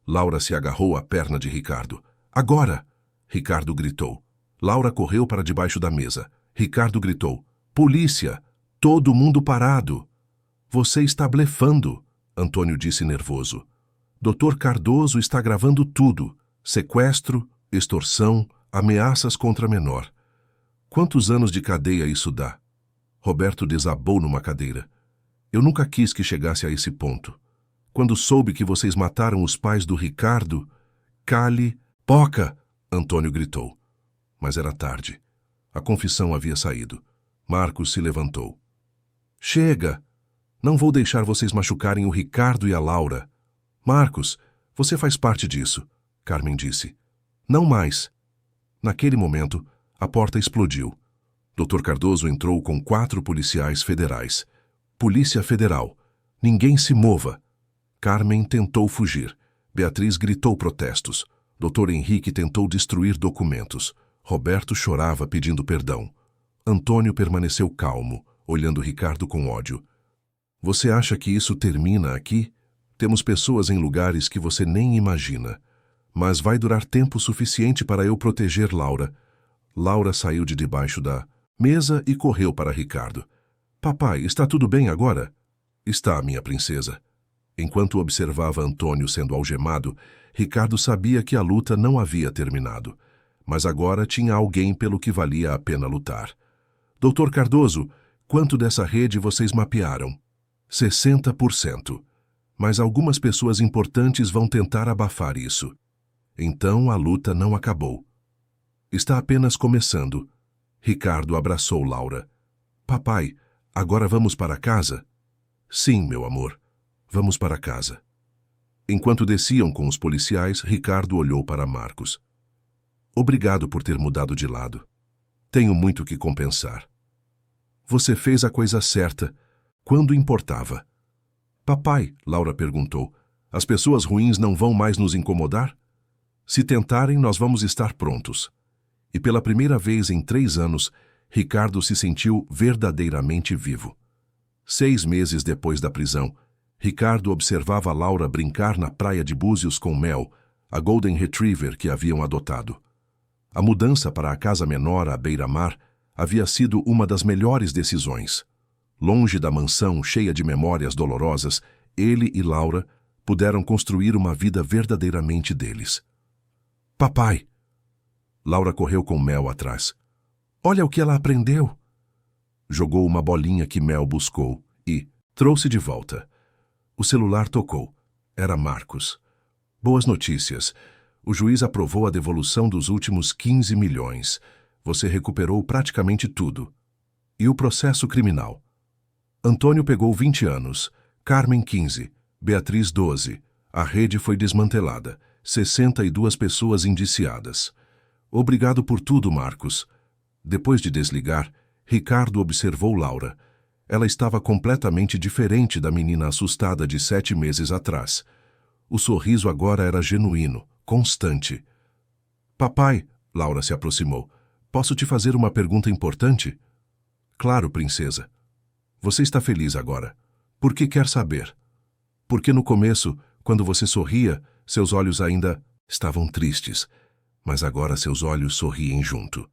Laura se agarrou à perna de Ricardo. Agora! Ricardo gritou. Laura correu para debaixo da mesa. Ricardo gritou. Polícia! Todo mundo parado! Você está blefando, Antônio disse nervoso. Dr. Cardoso está gravando tudo. Sequestro, extorsão, ameaças contra menor. Quantos anos de cadeia isso dá? Roberto desabou numa cadeira. Eu nunca quis que chegasse a esse ponto. Quando soube que vocês mataram os pais do Ricardo... Cale... Poca! Antônio gritou. Mas era tarde. A confissão havia saído. Marcos se levantou. Chega! Não vou deixar vocês machucarem o Ricardo e a Laura. Marcos, você faz parte disso, Carmen disse. Não mais. Naquele momento, a porta explodiu. Dr. Cardoso entrou com 4 policiais federais. Polícia Federal. Ninguém se mova. Carmen tentou fugir. Beatriz gritou protestos. Dr. Henrique tentou destruir documentos. Roberto chorava pedindo perdão. Antônio permaneceu calmo, olhando Ricardo com ódio. Você acha que isso termina aqui? Temos pessoas em lugares que você nem imagina. Mas vai durar tempo suficiente para eu proteger Laura. Laura saiu de debaixo da mesa e correu para Ricardo. Papai, está tudo bem agora? Está, minha princesa. Enquanto observava Antônio sendo algemado, Ricardo sabia que a luta não havia terminado. Mas agora tinha alguém pelo que valia a pena lutar. Doutor Cardoso, quanto dessa rede vocês mapearam? 60%. Mas algumas pessoas importantes vão tentar abafar isso. Então a luta não acabou. Está apenas começando. Ricardo abraçou Laura. Papai, agora vamos para casa? Sim, meu amor. Vamos para casa. Enquanto desciam com os policiais, Ricardo olhou para Marcos. Obrigado por ter mudado de lado. Tenho muito que compensar. Você fez a coisa certa, quando importava. Papai, Laura perguntou, as pessoas ruins não vão mais nos incomodar? Se tentarem, nós vamos estar prontos. E pela primeira vez em 3 anos, Ricardo se sentiu verdadeiramente vivo. 6 meses depois da prisão, Ricardo observava Laura brincar na praia de Búzios com Mel, a Golden Retriever que haviam adotado. A mudança para a casa menor à beira-mar havia sido uma das melhores decisões. Longe da mansão cheia de memórias dolorosas, ele e Laura puderam construir uma vida verdadeiramente deles. Papai! Laura correu com Mel atrás. Olha o que ela aprendeu! Jogou uma bolinha que Mel buscou e trouxe de volta. O celular tocou. Era Marcos. Boas notícias. O juiz aprovou a devolução dos últimos 15 milhões. Você recuperou praticamente tudo. E o processo criminal? Antônio pegou 20 anos, Carmen 15, Beatriz 12. A rede foi desmantelada. 62 pessoas indiciadas. Obrigado por tudo, Marcos. Depois de desligar, Ricardo observou Laura. Ela estava completamente diferente da menina assustada de 7 meses atrás. O sorriso agora era genuíno, constante. Papai, Laura se aproximou. Posso te fazer uma pergunta importante? Claro, princesa. Você está feliz agora. Por que quer saber? Porque no começo, quando você sorria, seus olhos ainda estavam tristes. Mas agora seus olhos sorriem junto.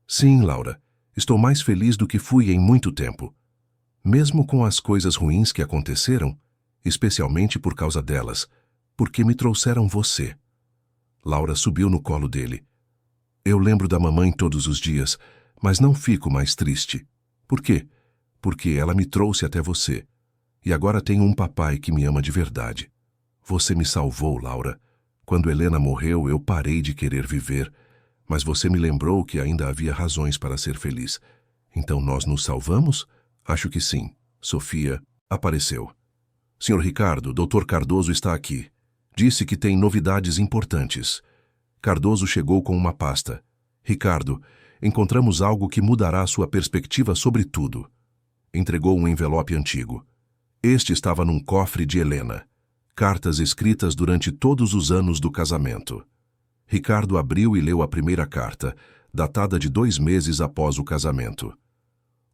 Sim, Laura. Estou mais feliz do que fui em muito tempo. Mesmo com as coisas ruins que aconteceram, especialmente por causa delas, porque me trouxeram você. Laura subiu no colo dele. Eu lembro da mamãe todos os dias, mas não fico mais triste. Por quê? Porque ela me trouxe até você. E agora tenho um papai que me ama de verdade. Você me salvou, Laura. Quando Helena morreu, eu parei de querer viver, mas você me lembrou que ainda havia razões para ser feliz. Então nós nos salvamos? Acho que sim. Sofia apareceu. Senhor Ricardo, Dr. Cardoso está aqui. Disse que tem novidades importantes. Cardoso chegou com uma pasta. Ricardo, encontramos algo que mudará sua perspectiva sobre tudo. Entregou um envelope antigo. Este estava num cofre de Helena. Cartas escritas durante todos os anos do casamento. Ricardo abriu e leu a primeira carta, datada de 2 meses após o casamento.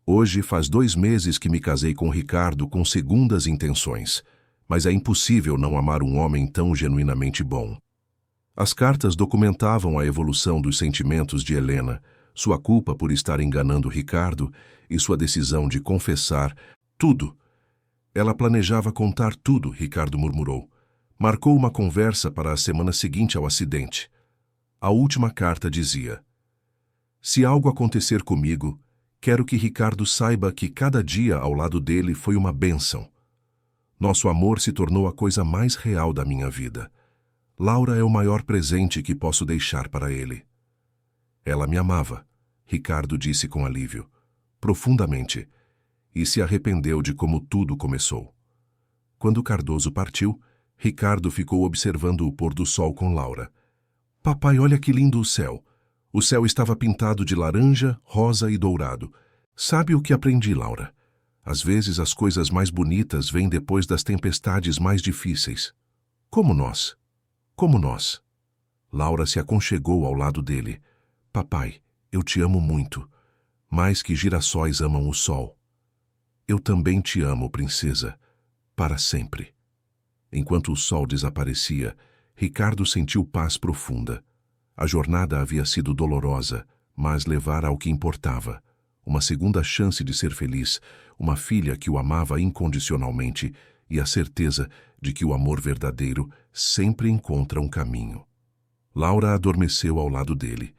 Hoje faz 2 meses que me casei com Ricardo com segundas intenções, mas é impossível não amar um homem tão genuinamente bom. As cartas documentavam a evolução dos sentimentos de Helena, sua culpa por estar enganando Ricardo e sua decisão de confessar tudo. Ela planejava contar tudo, Ricardo murmurou. Marcou uma conversa para a semana seguinte ao acidente. A última carta dizia: Se algo acontecer comigo, quero que Ricardo saiba que cada dia ao lado dele foi uma bênção. Nosso amor se tornou a coisa mais real da minha vida. Laura é o maior presente que posso deixar para ele. Ela me amava, Ricardo disse com alívio, profundamente, e se arrependeu de como tudo começou. Quando Cardoso partiu, Ricardo ficou observando o pôr do sol com Laura. Papai, olha que lindo o céu. O céu estava pintado de laranja, rosa e dourado. Sabe o que aprendi, Laura? Às vezes as coisas mais bonitas vêm depois das tempestades mais difíceis. Como nós. Como nós. Laura se aconchegou ao lado dele. Papai, eu te amo muito. Mais que girassóis amam o sol. Eu também te amo, princesa. Para sempre. Enquanto o sol desaparecia, Ricardo sentiu paz profunda. A jornada havia sido dolorosa, mas levara ao que importava. Uma segunda chance de ser feliz, uma filha que o amava incondicionalmente e a certeza de que o amor verdadeiro sempre encontra um caminho. Laura adormeceu ao lado dele.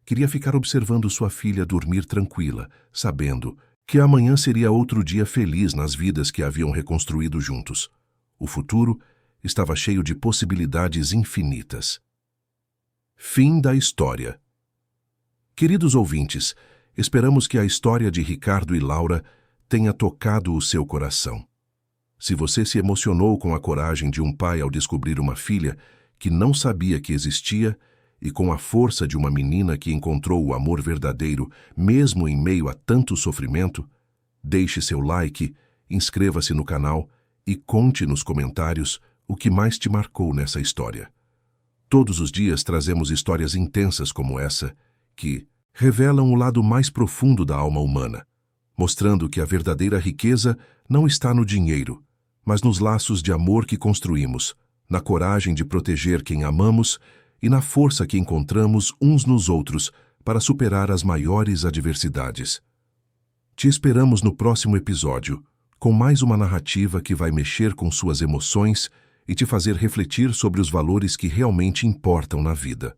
Queria ficar observando sua filha dormir tranquila, sabendo que amanhã seria outro dia feliz nas vidas que haviam reconstruído juntos. O futuro estava cheio de possibilidades infinitas. Fim da história. Queridos ouvintes, esperamos que a história de Ricardo e Laura tenha tocado o seu coração. Se você se emocionou com a coragem de um pai ao descobrir uma filha que não sabia que existia e com a força de uma menina que encontrou o amor verdadeiro mesmo em meio a tanto sofrimento, deixe seu like, inscreva-se no canal e conte nos comentários o que mais te marcou nessa história. Todos os dias trazemos histórias intensas como essa, que revelam o lado mais profundo da alma humana, mostrando que a verdadeira riqueza não está no dinheiro, mas nos laços de amor que construímos, na coragem de proteger quem amamos e na força que encontramos uns nos outros para superar as maiores adversidades. Te esperamos no próximo episódio, com mais uma narrativa que vai mexer com suas emoções e te fazer refletir sobre os valores que realmente importam na vida.